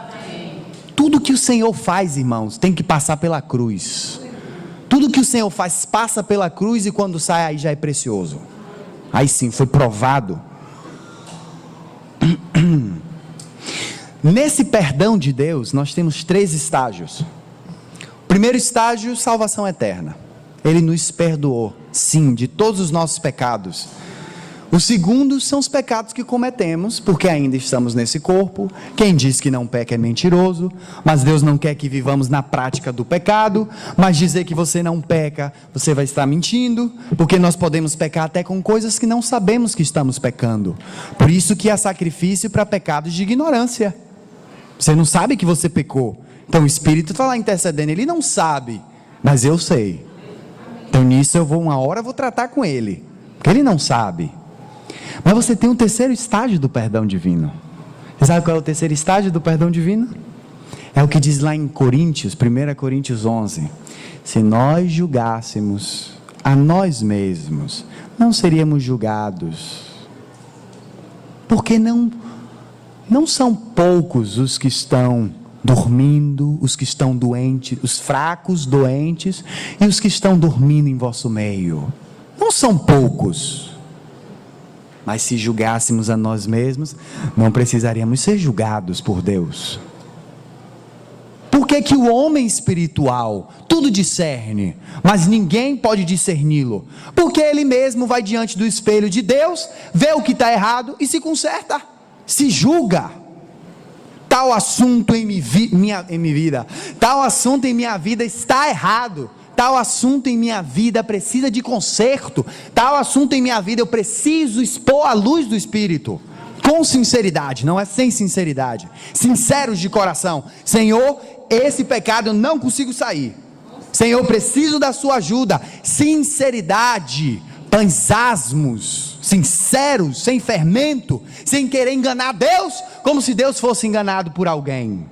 Tudo que o Senhor faz, irmãos, tem que passar pela cruz. Tudo que o Senhor faz passa pela cruz, e quando sai, aí já é precioso. Aí sim, foi provado. Nesse perdão de Deus, nós temos 3 estágios. O primeiro estágio, salvação eterna. Ele nos perdoou, sim, de todos os nossos pecados. O segundo são os pecados que cometemos, porque ainda estamos nesse corpo. Quem diz que não peca é mentiroso, mas Deus não quer que vivamos na prática do pecado. Mas dizer que você não peca, você vai estar mentindo, porque nós podemos pecar até com coisas que não sabemos que estamos pecando. Por isso que há sacrifício para pecados de ignorância. Você não sabe que você pecou, então o Espírito está lá intercedendo, ele não sabe, mas eu sei. Então nisso uma hora eu vou tratar com ele, porque ele não sabe. Mas você tem um terceiro estágio do perdão divino. Você sabe qual é o terceiro estágio do perdão divino? É o que diz lá em Coríntios, 1 Coríntios 11. Se nós julgássemos a nós mesmos, não seríamos julgados. Porque não são poucos os que estão dormindo, os que estão doentes, os fracos, doentes, e os que estão dormindo em vosso meio. Não são poucos. Mas se julgássemos a nós mesmos, não precisaríamos ser julgados por Deus. Por que que o homem espiritual tudo discerne, mas ninguém pode discerni-lo? Porque ele mesmo vai diante do espelho de Deus, vê o que está errado e se conserta, se julga. Tal assunto em minha vida, tal assunto em minha vida está errado. Tal assunto em minha vida precisa de conserto. Tal assunto em minha vida eu preciso expor à luz do Espírito. Com sinceridade, não é sem sinceridade. Sinceros de coração. Senhor, esse pecado eu não consigo sair. Senhor, preciso da sua ajuda. Sinceridade. Pansasmos. sinceros, sem fermento, sem querer enganar Deus, como se Deus fosse enganado por alguém.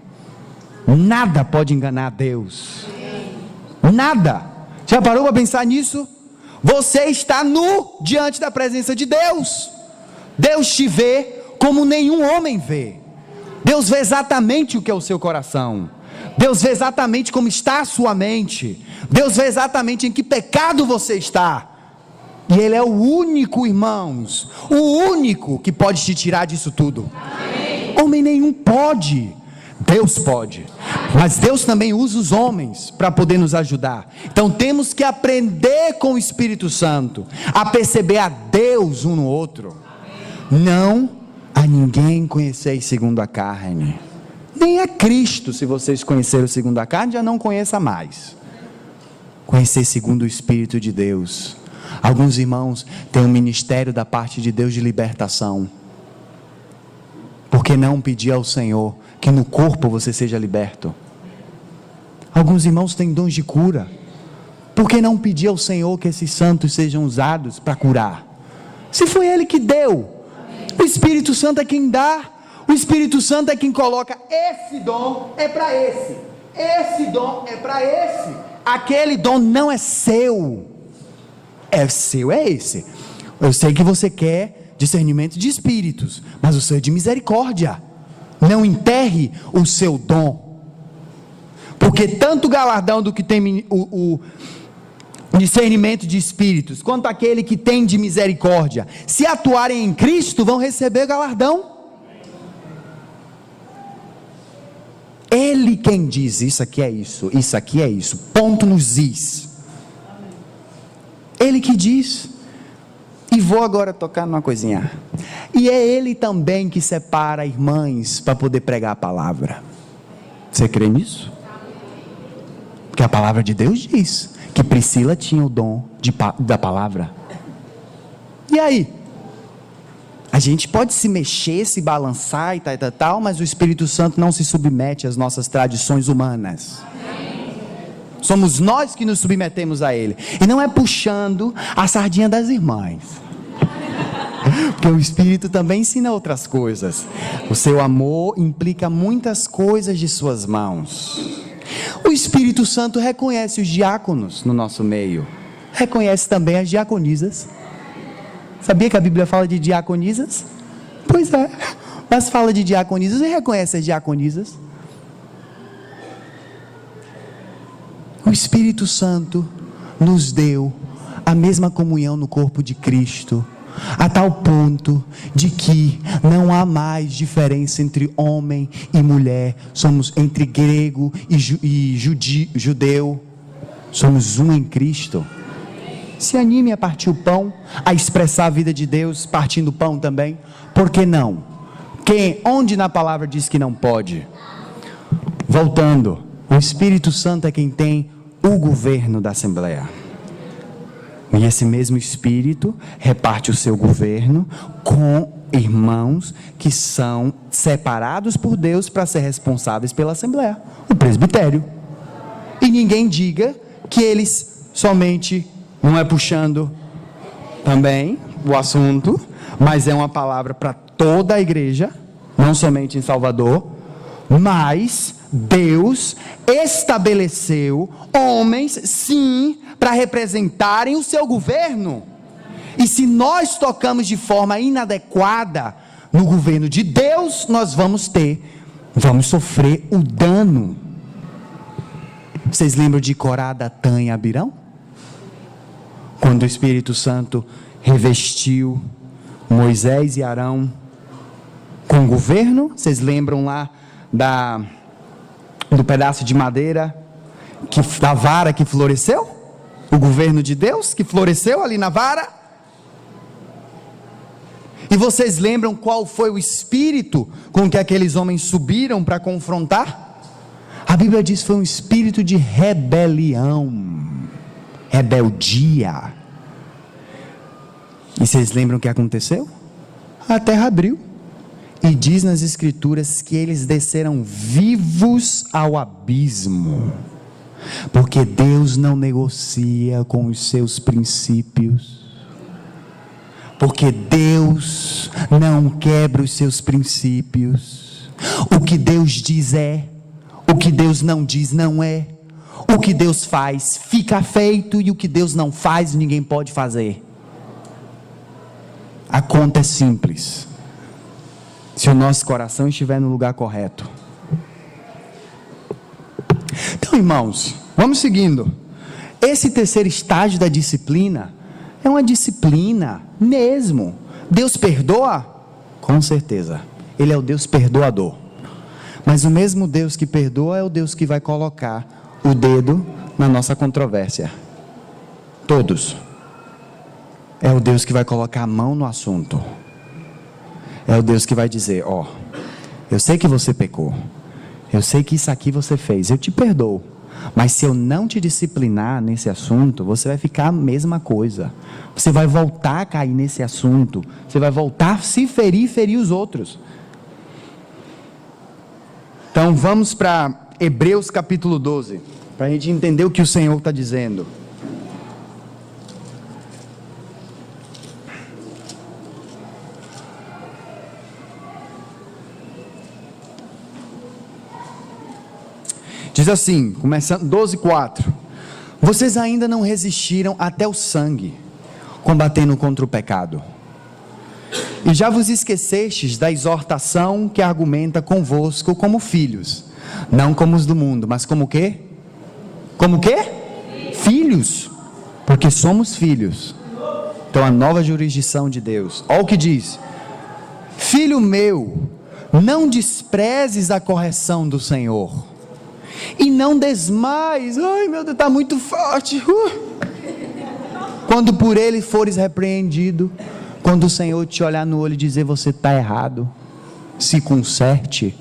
Nada pode enganar Deus. Nada. Já parou para pensar nisso? Você está nu diante da presença de Deus. Deus te vê como nenhum homem vê. Deus vê exatamente o que é o seu coração. Deus vê exatamente como está a sua mente. Deus vê exatamente em que pecado você está. E Ele é o único, irmãos, o único que pode te tirar disso tudo. Homem nenhum pode. Deus pode, mas Deus também usa os homens para poder nos ajudar. Então temos que aprender com o Espírito Santo a perceber a Deus um no outro. Não a ninguém conheceis segundo a carne, nem a Cristo. Se vocês conheceram segundo a carne, já não conheça mais. Conhecer segundo o Espírito de Deus. Alguns irmãos têm um ministério da parte de Deus de libertação. Por que não pedir ao Senhor que no corpo você seja liberto? Alguns irmãos têm dons de cura. Por que não pedir ao Senhor que esses santos sejam usados para curar? Se foi Ele que deu. O Espírito Santo é quem dá. O Espírito Santo é quem coloca. Esse dom é para esse. Esse dom é para esse. Aquele dom não é seu. É seu, é esse. Eu sei que você quer discernimento de espíritos, mas o seu é de misericórdia. Não enterre o seu dom, porque tanto o galardão do que tem o discernimento de espíritos, quanto aquele que tem de misericórdia, se atuarem em Cristo, vão receber galardão. Ele quem diz, isso aqui é isso, isso aqui é isso, ponto nos is. Ele que diz. E vou agora tocar numa coisinha. E é Ele também que separa irmãs para poder pregar a palavra. Você crê nisso? Porque a palavra de Deus diz que Priscila tinha o dom da palavra. E aí? A gente pode se mexer, se balançar e tal, mas o Espírito Santo não se submete às nossas tradições humanas. Somos nós que nos submetemos a Ele. E não é puxando a sardinha das irmãs. Porque o Espírito também ensina outras coisas. O seu amor implica muitas coisas de suas mãos. O Espírito Santo reconhece os diáconos no nosso meio. Reconhece também as diaconisas. Sabia que a Bíblia fala de diaconisas? Pois é. Mas fala de diaconisas e reconhece as diaconisas. O Espírito Santo nos deu a mesma comunhão no corpo de Cristo, a tal ponto de que não há mais diferença entre homem e mulher. Somos entre grego e judeu. Somos um em Cristo. Se anime a partir o pão, a expressar a vida de Deus partindo o pão também. Por que não? Onde na palavra diz que não pode? Voltando, o Espírito Santo é quem tem o governo da Assembleia. E esse mesmo Espírito reparte o seu governo com irmãos que são separados por Deus para ser responsáveis pela Assembleia, o presbitério. E ninguém diga que eles somente, não é puxando também o assunto, mas é uma palavra para toda a igreja, não somente em Salvador, mas Deus estabeleceu homens, sim, para representarem o seu governo. E se nós tocamos de forma inadequada no governo de Deus, nós vamos sofrer o dano. Vocês lembram de Corá, Datã e Abirão? Quando o Espírito Santo revestiu Moisés e Arão com o governo, vocês lembram lá do pedaço de madeira, da vara que floresceu? O governo de Deus que floresceu ali na vara? E vocês lembram qual foi o espírito com que aqueles homens subiram para confrontar? A Bíblia diz que foi um espírito de rebelião, rebeldia. E vocês lembram o que aconteceu? A terra abriu. E diz nas Escrituras que eles desceram vivos ao abismo. Porque Deus não negocia com os seus princípios. porque Deus não quebra os seus princípios. O que Deus diz é, o que Deus não diz não é. O que Deus faz fica feito, e o que Deus não faz ninguém pode fazer. A conta é simples, se o nosso coração estiver no lugar correto. Então, irmãos, vamos seguindo. Esse terceiro estágio da disciplina é uma disciplina mesmo. Deus perdoa? Com certeza, Ele é o Deus perdoador. Mas o mesmo Deus que perdoa é o Deus que vai colocar o dedo na nossa controvérsia. Todos. É o Deus que vai colocar a mão no assunto. É o Deus que vai dizer: ó, eu sei que você pecou, eu sei que isso aqui você fez, eu te perdoo, mas se eu não te disciplinar nesse assunto, você vai ficar a mesma coisa, você vai voltar a cair nesse assunto, você vai voltar a se ferir e ferir os outros. Então vamos para Hebreus capítulo 12, para a gente entender o que o Senhor está dizendo. Diz assim, começando 12:4: vocês ainda não resistiram até o sangue, combatendo contra o pecado, e já vos esquecestes da exortação que argumenta convosco como filhos, não como os do mundo, mas como o quê? Como o quê? Filhos, porque somos filhos. Então a nova jurisdição de Deus, olha o que diz: filho meu, não desprezes a correção do Senhor, e não desmaies. Ai meu Deus, está muito forte. Quando por ele fores repreendido, quando o Senhor te olhar no olho e dizer: você está errado, se conserte,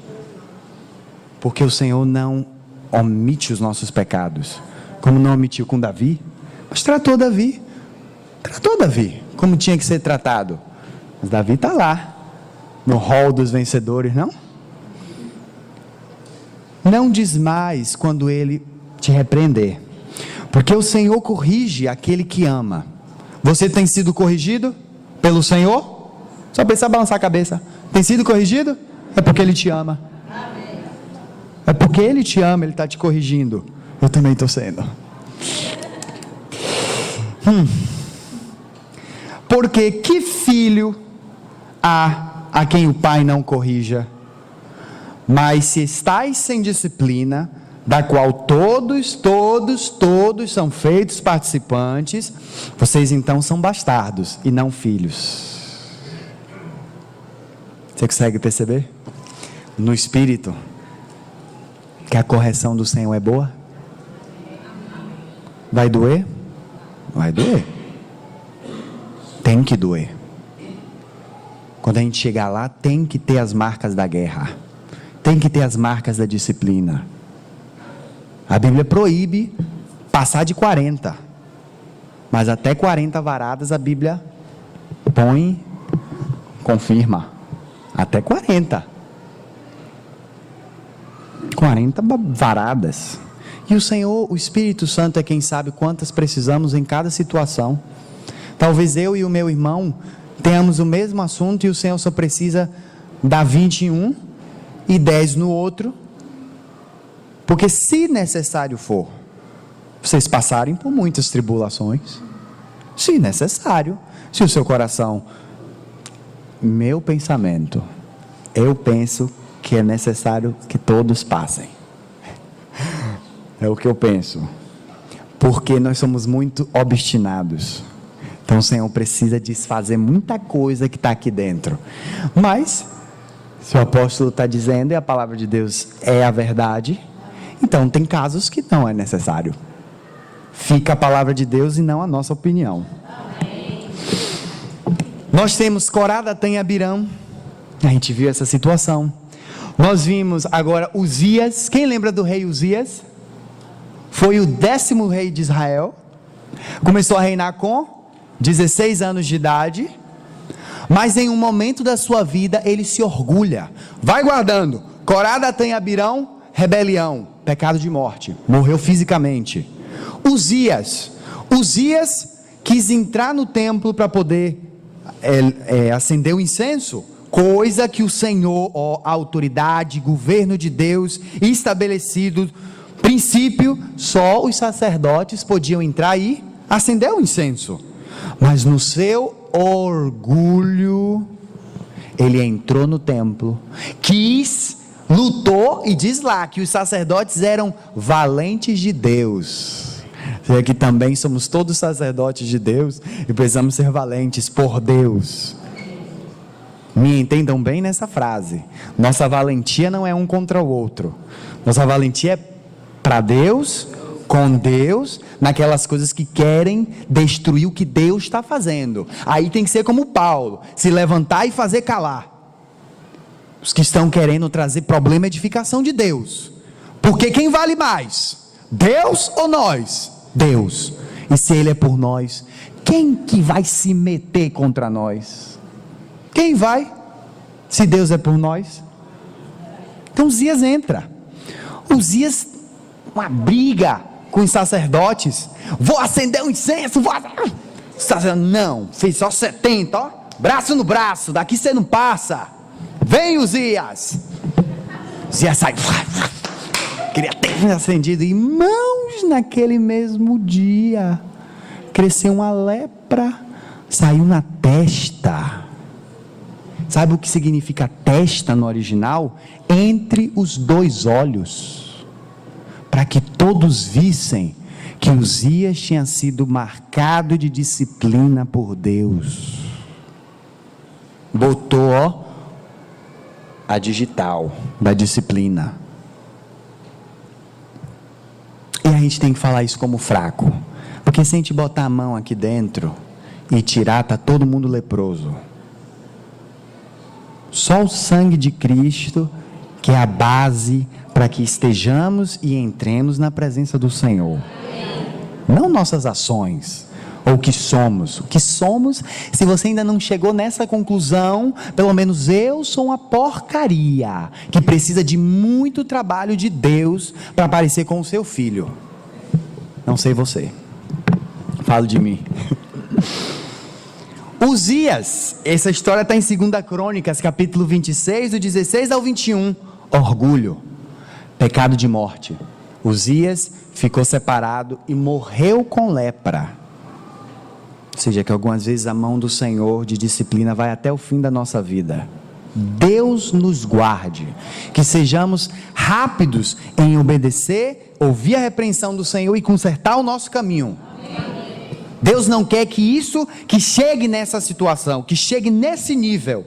porque o Senhor não omite os nossos pecados, como não omitiu com Davi, mas tratou Davi como tinha que ser tratado. Mas Davi está lá no rol dos vencedores, não? Não desmaies quando ele te repreender, porque o Senhor corrige aquele que ama. Você tem sido corrigido pelo Senhor? Só pensar, balançar a cabeça. Tem sido corrigido? É porque Ele te ama. É porque Ele te ama, Ele está te corrigindo. Eu também estou sendo. Porque que filho há a quem o pai não corrija? Mas se estáis sem disciplina, da qual todos são feitos participantes, vocês então são bastardos e não filhos. Você consegue perceber? No Espírito, que a correção do Senhor é boa? Vai doer? Vai doer. Tem que doer. Quando a gente chegar lá, tem que ter as marcas da guerra. Tem que ter as marcas da disciplina. A Bíblia proíbe passar de 40. Mas até 40 varadas a Bíblia confirma. Até 40. 40 varadas. E o Senhor, o Espírito Santo é quem sabe quantas precisamos em cada situação. Talvez eu e o meu irmão tenhamos o mesmo assunto e o Senhor só precisa dar 21 e 10 no outro, porque se necessário for, vocês passarem por muitas tribulações, se necessário, se o seu coração, meu pensamento, eu penso que é necessário que todos passem, é o que eu penso, porque nós somos muito obstinados. Então o Senhor precisa desfazer muita coisa que está aqui dentro, mas se o apóstolo está dizendo e a palavra de Deus é a verdade, então tem casos que não é necessário. Fica a palavra de Deus e não a nossa opinião. Amém. Nós temos Corá, Datã e Abirão. A gente viu essa situação. Nós vimos agora Uzias. Quem lembra do rei Uzias? Foi o 10º rei de Israel. Começou a reinar com 16 anos de idade. Mas em um momento da sua vida ele se orgulha. Vai guardando. Corá, Datã e Abirão, rebelião, pecado de morte, morreu fisicamente. Uzias quis entrar no templo para poder acender o incenso, coisa que o Senhor, ó autoridade, governo de Deus, estabelecido, princípio, só os sacerdotes podiam entrar e acender o incenso. Mas no seu orgulho, ele entrou no templo, lutou, e diz lá que os sacerdotes eram valentes de Deus. Será que também somos todos sacerdotes de Deus e precisamos ser valentes por Deus? Me entendam bem nessa frase. Nossa valentia não é um contra o outro. Nossa valentia é para Deus, com Deus, naquelas coisas que querem destruir o que Deus está fazendo. Aí tem que ser como Paulo, se levantar e fazer calar os que estão querendo trazer problema e edificação de Deus. Porque quem vale mais? Deus ou nós? Deus. E se Ele é por nós, quem que vai se meter contra nós? Quem vai? Se Deus é por nós. Então Uzias entra. Uzias, uma briga com os sacerdotes. Vou acender um incenso. Não, fez só 70, ó. Braço no braço, daqui você não passa. Vem, Uzias. Uzias sai. Queria ter acendido. Irmãos, naquele mesmo dia, cresceu uma lepra, saiu na testa. Sabe o que significa testa no original? Entre os dois olhos. Para que todos vissem que Uzias tinha sido marcado de disciplina por Deus. Botou, ó, a digital da disciplina. E a gente tem que falar isso como fraco, porque se a gente botar a mão aqui dentro e tirar, está todo mundo leproso. Só o sangue de Cristo, que é a base para que estejamos e entremos na presença do Senhor. Não nossas ações, ou o que somos. O que somos, se você ainda não chegou nessa conclusão, pelo menos eu sou uma porcaria, que precisa de muito trabalho de Deus para parecer com o seu filho. Não sei você, falo de mim. Uzias, essa história está em 2 Crônicas, capítulo 26, do 16 ao 21. Orgulho, pecado de morte. Uzias ficou separado e morreu com lepra. Ou seja, que algumas vezes a mão do Senhor de disciplina vai até o fim da nossa vida. Deus nos guarde, que sejamos rápidos em obedecer, ouvir a repreensão do Senhor e consertar o nosso caminho. Deus não quer que chegue nessa situação, que chegue nesse nível,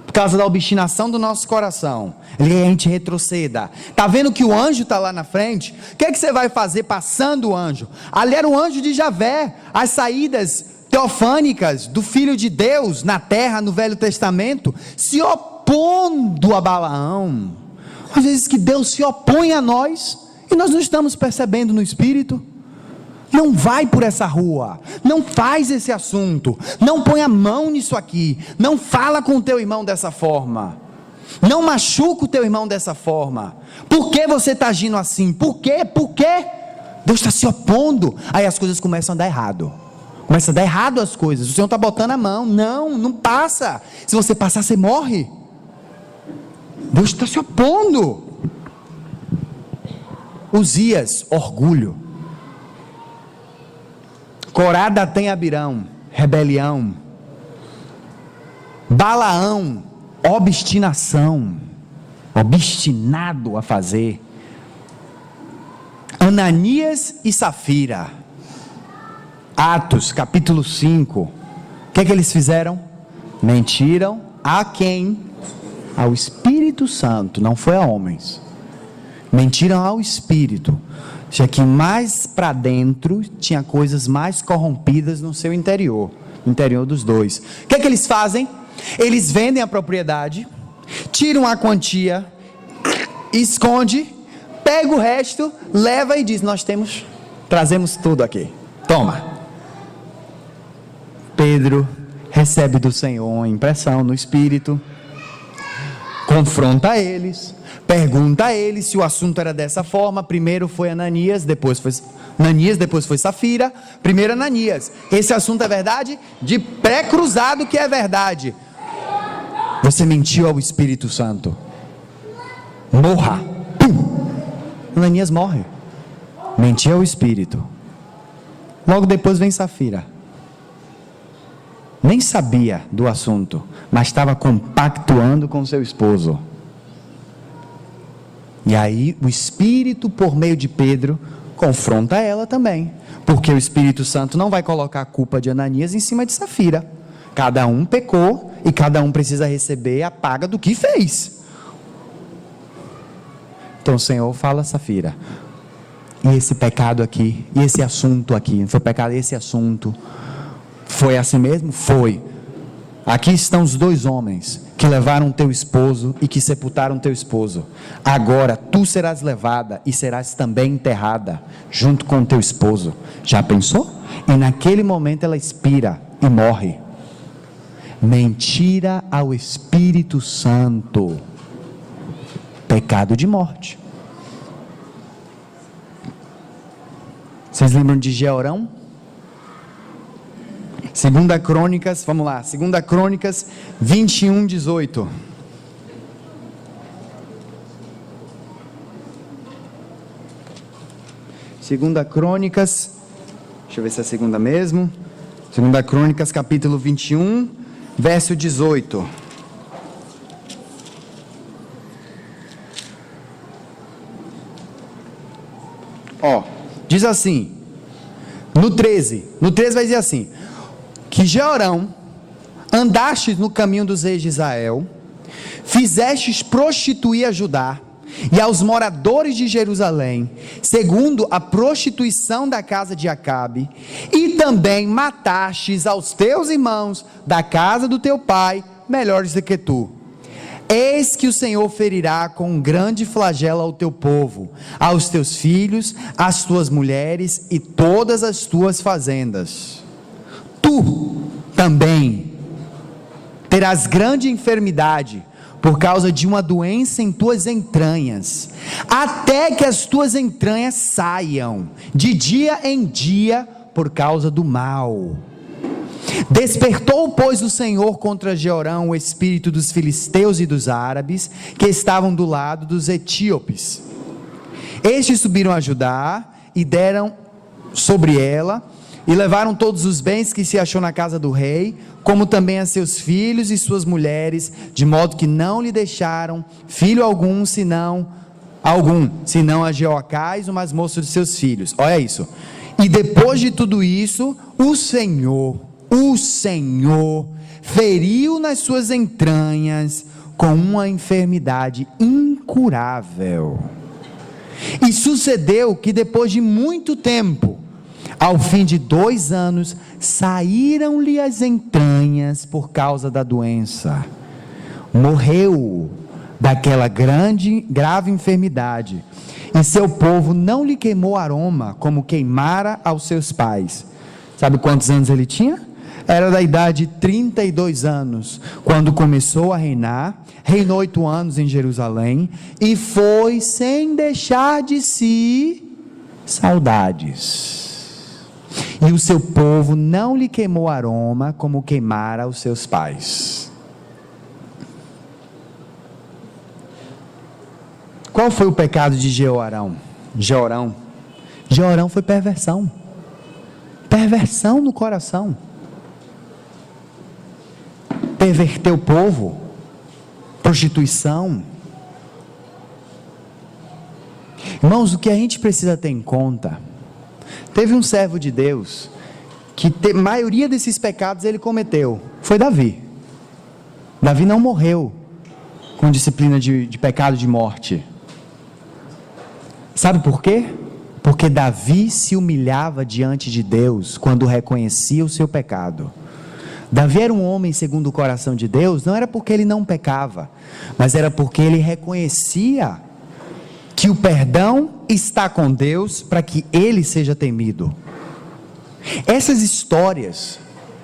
por causa da obstinação do nosso coração. Ele quer que a gente retroceda. Está vendo que o anjo está lá na frente? O que é que você vai fazer passando o anjo? Ali era o anjo de Javé, as saídas teofânicas do Filho de Deus na terra, no Velho Testamento, se opondo a Balaão. Às vezes que Deus se opõe a nós, e nós não estamos percebendo no Espírito. Não vai por essa rua, não faz esse assunto, não põe a mão nisso aqui, não fala com o teu irmão dessa forma, não machuca o teu irmão dessa forma. Por que você está agindo assim? Por quê? Por quê? Deus está se opondo. Aí as coisas começam a dar errado. Começa a dar errado as coisas. O Senhor está botando a mão. Não passa. Se você passar, você morre. Deus está se opondo. Uzias, orgulho. Corá, Datã, Abirão, rebelião. Balaão, obstinação, obstinado a fazer. Ananias e Safira. Atos, capítulo 5. O que é que eles fizeram? Mentiram a quem? Ao Espírito Santo, não foi a homens. Mentiram ao Espírito. Já que mais para dentro tinha coisas mais corrompidas no seu interior, no interior dos dois. O que é que eles fazem? Eles vendem a propriedade, tiram a quantia, esconde, pega o resto, leva e diz: nós trazemos tudo aqui, toma. Pedro recebe do Senhor uma impressão no Espírito, confronta eles, pergunta a eles se o assunto era dessa forma. Primeiro foi Ananias, depois foi Ananias, depois foi Safira, primeiro Ananias. Esse assunto é verdade? De pré-cruzado que é verdade. Você mentiu ao Espírito Santo. Morra. Pum. Ananias morre. Mentiu ao Espírito. Logo depois vem Safira. Nem sabia do assunto, mas estava compactuando com seu esposo. E aí o Espírito, por meio de Pedro, confronta ela também, porque o Espírito Santo não vai colocar a culpa de Ananias em cima de Safira. Cada um pecou e cada um precisa receber a paga do que fez. Então o Senhor fala a Safira: e esse pecado aqui, e esse assunto aqui, não foi pecado, esse assunto, foi assim mesmo? Foi. Aqui estão os 2 homens que levaram teu esposo e que sepultaram teu esposo. Agora tu serás levada e serás também enterrada junto com teu esposo. Já pensou? E naquele momento ela expira e morre. Mentira ao Espírito Santo. Pecado de morte. Vocês lembram de Jeorão? 2 Crônicas, vamos lá, 2 Crônicas 21, 18. Segunda Crônicas, deixa eu ver se é a segunda mesmo. 2 Crônicas capítulo 21, verso 18. Diz assim, no 13 vai dizer assim: que Jeorão, andastes no caminho dos reis de Israel, fizestes prostituir a Judá e aos moradores de Jerusalém, segundo a prostituição da casa de Acabe, e também matastes aos teus irmãos da casa do teu pai, melhores do que tu. Eis que o Senhor ferirá com um grande flagelo ao teu povo, aos teus filhos, às tuas mulheres e todas as tuas fazendas. Tu também terás grande enfermidade por causa de uma doença em tuas entranhas, até que as tuas entranhas saiam de dia em dia por causa do mal. Despertou, pois, o Senhor contra Jeorão o espírito dos filisteus e dos árabes, que estavam do lado dos etíopes. Estes subiram a Judá e deram sobre ela, e levaram todos os bens que se achou na casa do rei, como também a seus filhos e suas mulheres, de modo que não lhe deixaram filho algum, senão a Jeoacás, o mais moço de seus filhos. Olha isso. E depois de tudo isso, o Senhor feriu nas suas entranhas com uma enfermidade incurável. E sucedeu que depois de muito tempo, ao fim de 2 anos, saíram-lhe as entranhas por causa da doença. Morreu daquela grave enfermidade, e seu povo não lhe queimou aroma, como queimara aos seus pais. Sabe quantos anos ele tinha? Era da idade de 32 anos, quando começou a reinar. Reinou 8 anos em Jerusalém, e foi sem deixar de si saudades. E o seu povo não lhe queimou aroma, como queimara aos seus pais. Qual foi o pecado de Jeorão? Jeorão foi perversão. Perversão no coração. Perverteu o povo. Prostituição. Irmãos, o que a gente precisa ter em conta, teve um servo de Deus que a maioria desses pecados ele cometeu, foi Davi. Davi não morreu com disciplina de pecado de morte. Sabe por quê? Porque Davi se humilhava diante de Deus quando reconhecia o seu pecado. Davi era um homem segundo o coração de Deus, não era porque ele não pecava, mas era porque ele reconhecia que o perdão está com Deus para que ele seja temido. Essas histórias,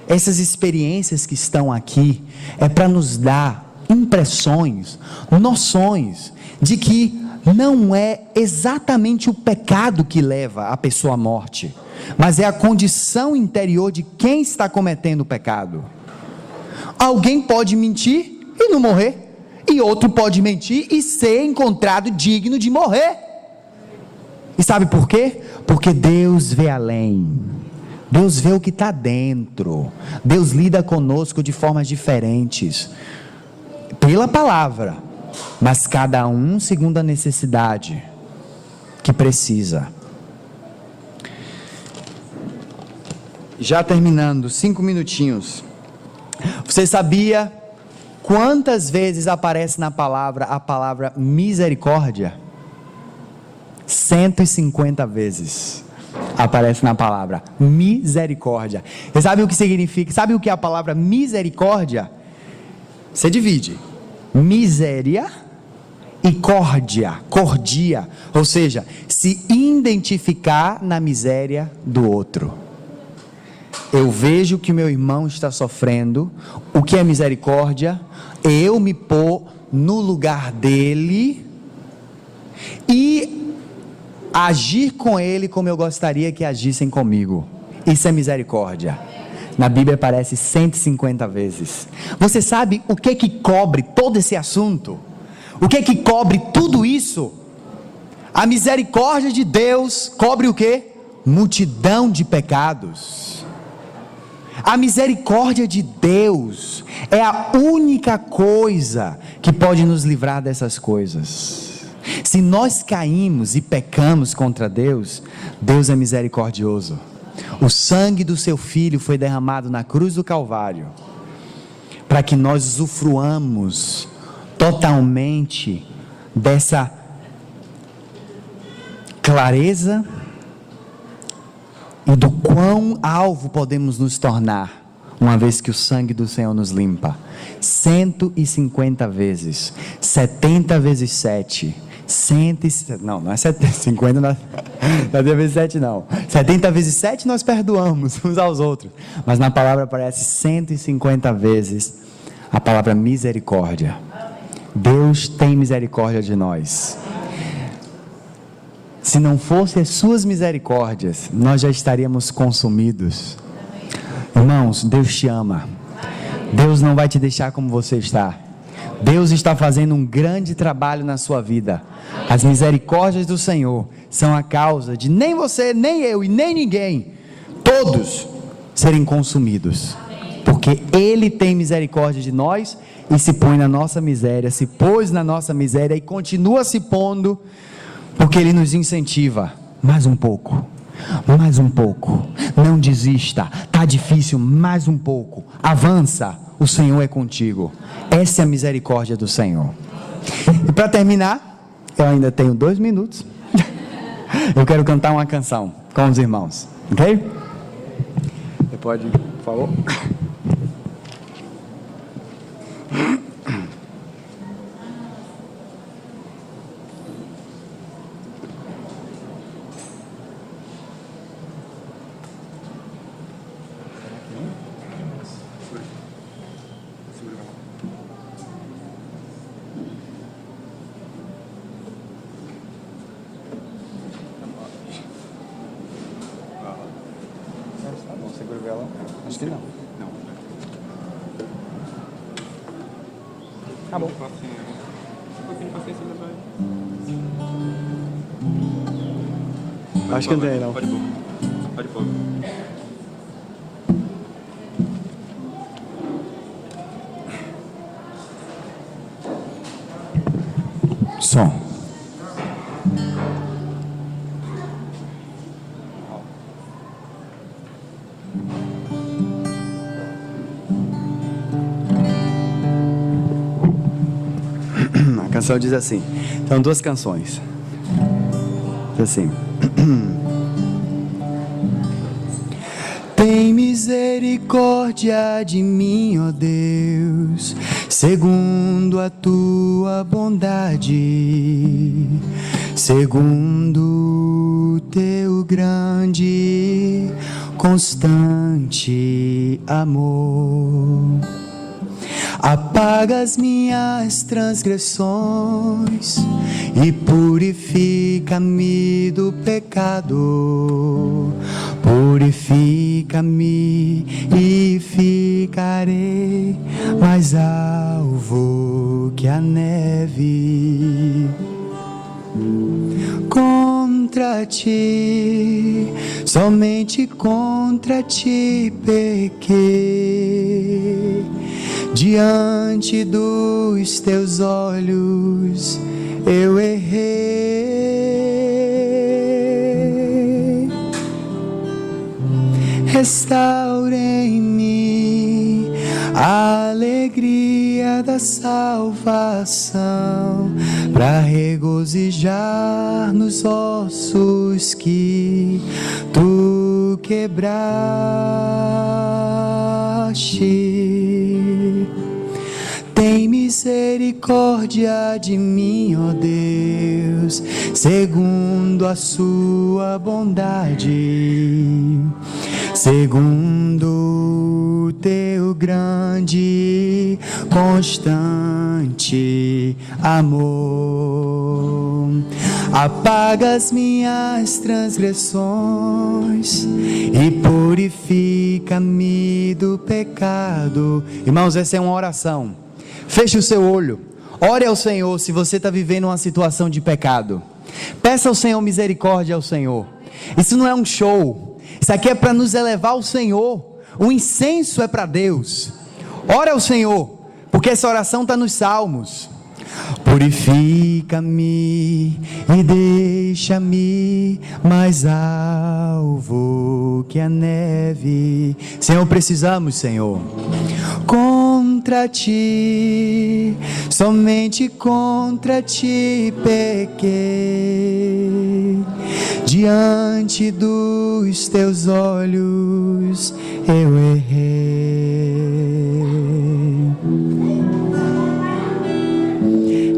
essas experiências que estão aqui, é para nos dar impressões, noções de que não é exatamente o pecado que leva a pessoa à morte, mas é a condição interior de quem está cometendo o pecado. Alguém pode mentir e não morrer, e outro pode mentir e ser encontrado digno de morrer. E sabe por quê? Porque Deus vê além. Deus vê o que está dentro. Deus lida conosco de formas diferentes, pela palavra, mas cada um segundo a necessidade que precisa. Já terminando, 5 minutinhos. Você sabia quantas vezes aparece na palavra a palavra misericórdia? 150 vezes aparece na palavra misericórdia. Você sabe o que significa? Sabe o que é a palavra misericórdia? Você divide miséria e cordia, ou seja, se identificar na miséria do outro. Eu vejo que o meu irmão está sofrendo. O que é misericórdia? Eu me pôr no lugar dele e agir com ele como eu gostaria que agissem comigo. Isso é misericórdia. Na Bíblia aparece 150 vezes. Você sabe o que cobre todo esse assunto? O que cobre tudo isso? A misericórdia de Deus cobre o quê? Multidão de pecados. A misericórdia de Deus é a única coisa que pode nos livrar dessas coisas. Se nós caímos e pecamos contra Deus, Deus é misericordioso. O sangue do seu Filho foi derramado na cruz do Calvário, para que nós usufruamos totalmente dessa clareza e do quão alvo podemos nos tornar, uma vez que o sangue do Senhor nos limpa. 150 vezes, 70 vezes 7, 150, não é 50, não é vezes 7 não, 70 vezes 7 nós perdoamos uns aos outros, mas na palavra aparece 150 vezes a palavra misericórdia. Deus tem misericórdia de nós. Se não fossem as suas misericórdias, nós já estaríamos consumidos. Irmãos, Deus te ama. Deus não vai te deixar como você está. Deus está fazendo um grande trabalho na sua vida. As misericórdias do Senhor são a causa de nem você, nem eu e nem ninguém, todos serem consumidos. Porque Ele tem misericórdia de nós e se põe na nossa miséria, se pôs na nossa miséria e continua se pondo, porque Ele nos incentiva. Mais um pouco, não desista, está difícil, mais um pouco, avança, o Senhor é contigo. Essa é a misericórdia do Senhor. E para terminar, eu ainda tenho 2 minutos, eu quero cantar uma canção com os irmãos, ok? Você pode, por favor? Segura o violão? Acho que não. Acabou. Acho que não tem, não. Pode pôr. Som. A canção diz assim, são 2 canções. Diz assim: tem misericórdia de mim, ó Deus, segundo a tua bondade, segundo o teu grande, constante amor. Apaga as minhas transgressões e purifica-me do pecado. Purifica-me e ficarei mais alvo que a neve. Contra ti, somente contra ti pequei. Diante dos teus olhos eu errei. Restaura em mim a alegria da salvação, para regozijar nos ossos que tu quebraste. Tem misericórdia de mim, ó Deus, segundo a sua bondade, segundo o teu grande, constante amor. Apaga as minhas transgressões e purifica-me do pecado. Irmãos, essa é uma oração. Feche o seu olho, ore ao Senhor se você está vivendo uma situação de pecado. Peça ao Senhor misericórdia ao Senhor. Isso não é um show, isso aqui é para nos elevar ao Senhor. O incenso é para Deus. Ore ao Senhor, porque essa oração está nos Salmos. Purifica-me e deixa-me mais alvo que a neve. Senhor, precisamos, Senhor. Contra ti, somente contra ti pequei. Diante dos teus olhos eu errei.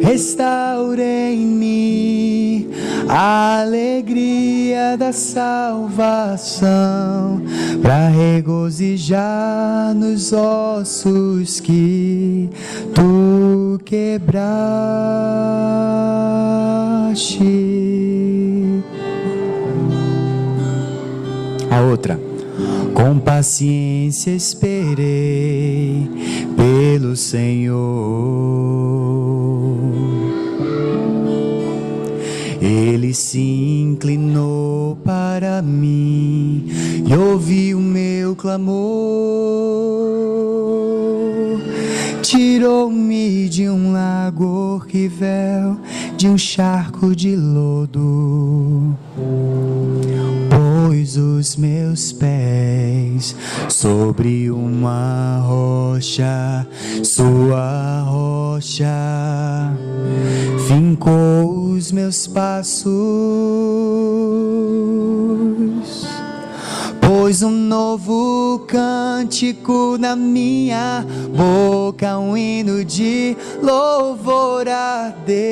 Restaure em mim a alegria da salvação, para regozijar nos ossos que tu quebraste. A outra. Com paciência esperei pelo Senhor. Ele se inclinou para mim e ouviu o meu clamor. Tirou-me de um lago horrível, de um charco de lodo. Pôs os meus pés sobre uma rocha, sua rocha fincou os meus passos. Pôs um novo cântico na minha boca, um hino de louvor a Deus.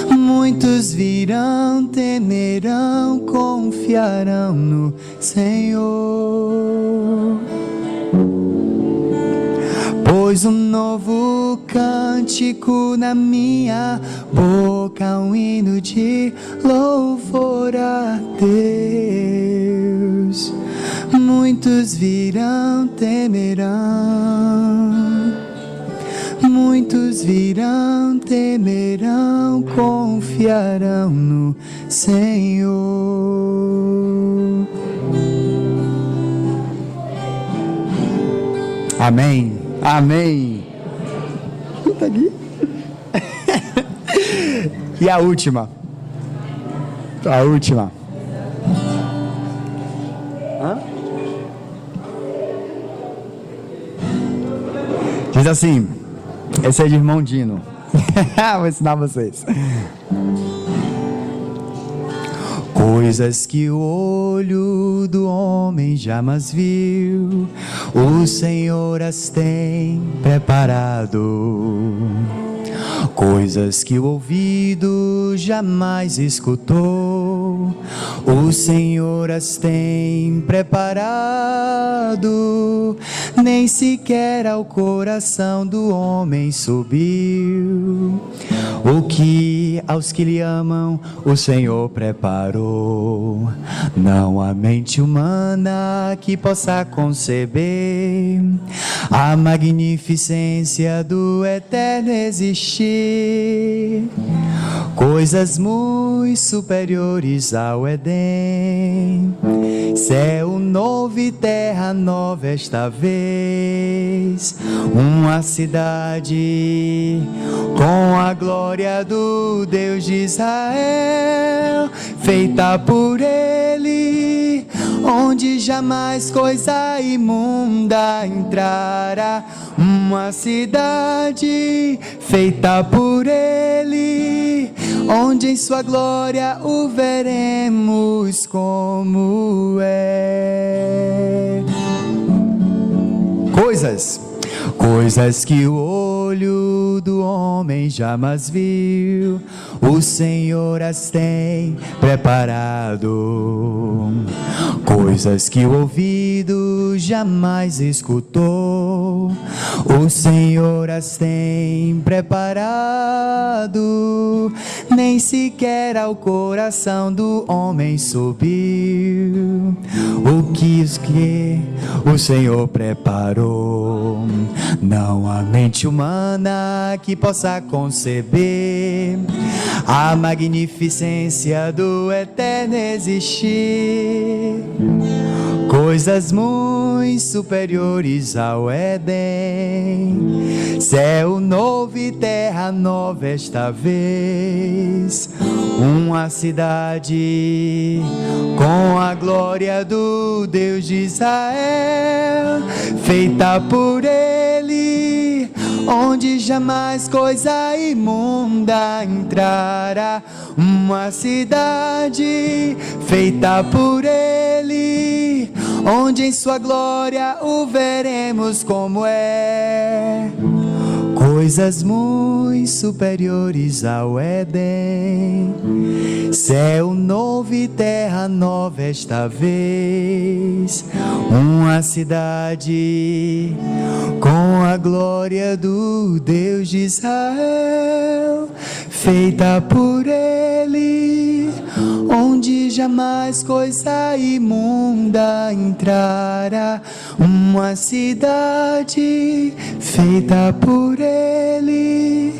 Muitos virão, temerão, confiarão no Senhor. Pôs um novo cântico na minha boca, um hino de louvor a Deus. Muitos virão, temerão. Muitos virão, temerão, confiarão no Senhor. Amém. Amém. Tá aqui. E a última. A última. Diz assim. Esse é de irmão Dino. Vou ensinar vocês. Coisas que o olho do homem jamais viu, o Senhor as tem preparado. Coisas que o ouvido jamais escutou, o Senhor as tem preparado nem sequer ao coração do homem subiu. O que aos que lhe amam o Senhor preparou, não há mente humana que possa conceber a magnificência do eterno existir. Coisas muito superiores ao Éden, céu novo e terra nova esta vez, uma cidade com a glória do Deus de Israel, feita por Ele, onde jamais coisa imunda entrará, uma cidade feita por Ele, onde em sua glória o veremos como é. Coisas que o olho do homem jamais viu, o Senhor as tem preparado. Coisas que o ouvido jamais escutou, o Senhor as tem preparado. Nem sequer ao coração do homem subiu o que o Senhor preparou. Não há mente humana que possa conceber a magnificência do eterno existir. Coisas muito superiores ao Éden, céu novo e terra nova esta vez, uma cidade com a glória do Deus de Israel, feita por Ele, onde jamais coisa imunda entrará, uma cidade feita por Ele, onde em sua glória o veremos como é. Coisas muito superiores ao Éden, céu novo e terra nova esta vez, uma cidade com a glória do Deus de Israel, feita por Ele, onde jamais coisa imunda entrará, uma cidade feita por Ele,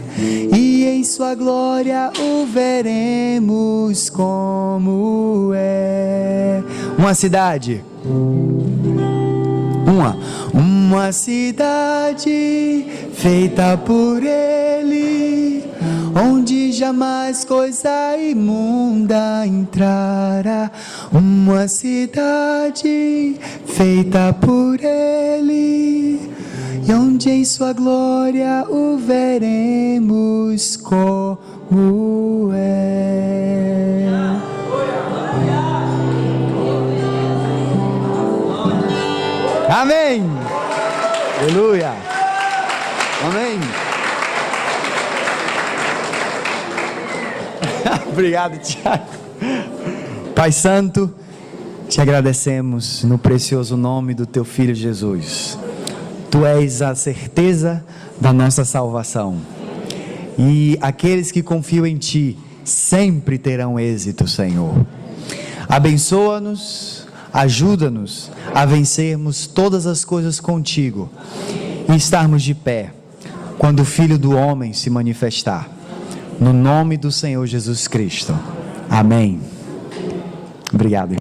e em sua glória o veremos como é. Uma cidade, uma cidade feita por Ele, onde jamais coisa imunda entrará, uma cidade feita por Ele, e onde em sua glória o veremos como é. Amém. Aleluia. Amém. Obrigado, Tiago. Pai Santo, te agradecemos no precioso nome do teu Filho Jesus. Tu és a certeza da nossa salvação, e aqueles que confiam em Ti sempre terão êxito, Senhor. Abençoa-nos, ajuda-nos a vencermos todas as coisas contigo e estarmos de pé quando o Filho do Homem se manifestar. No nome do Senhor Jesus Cristo. Amém. Obrigado, irmão.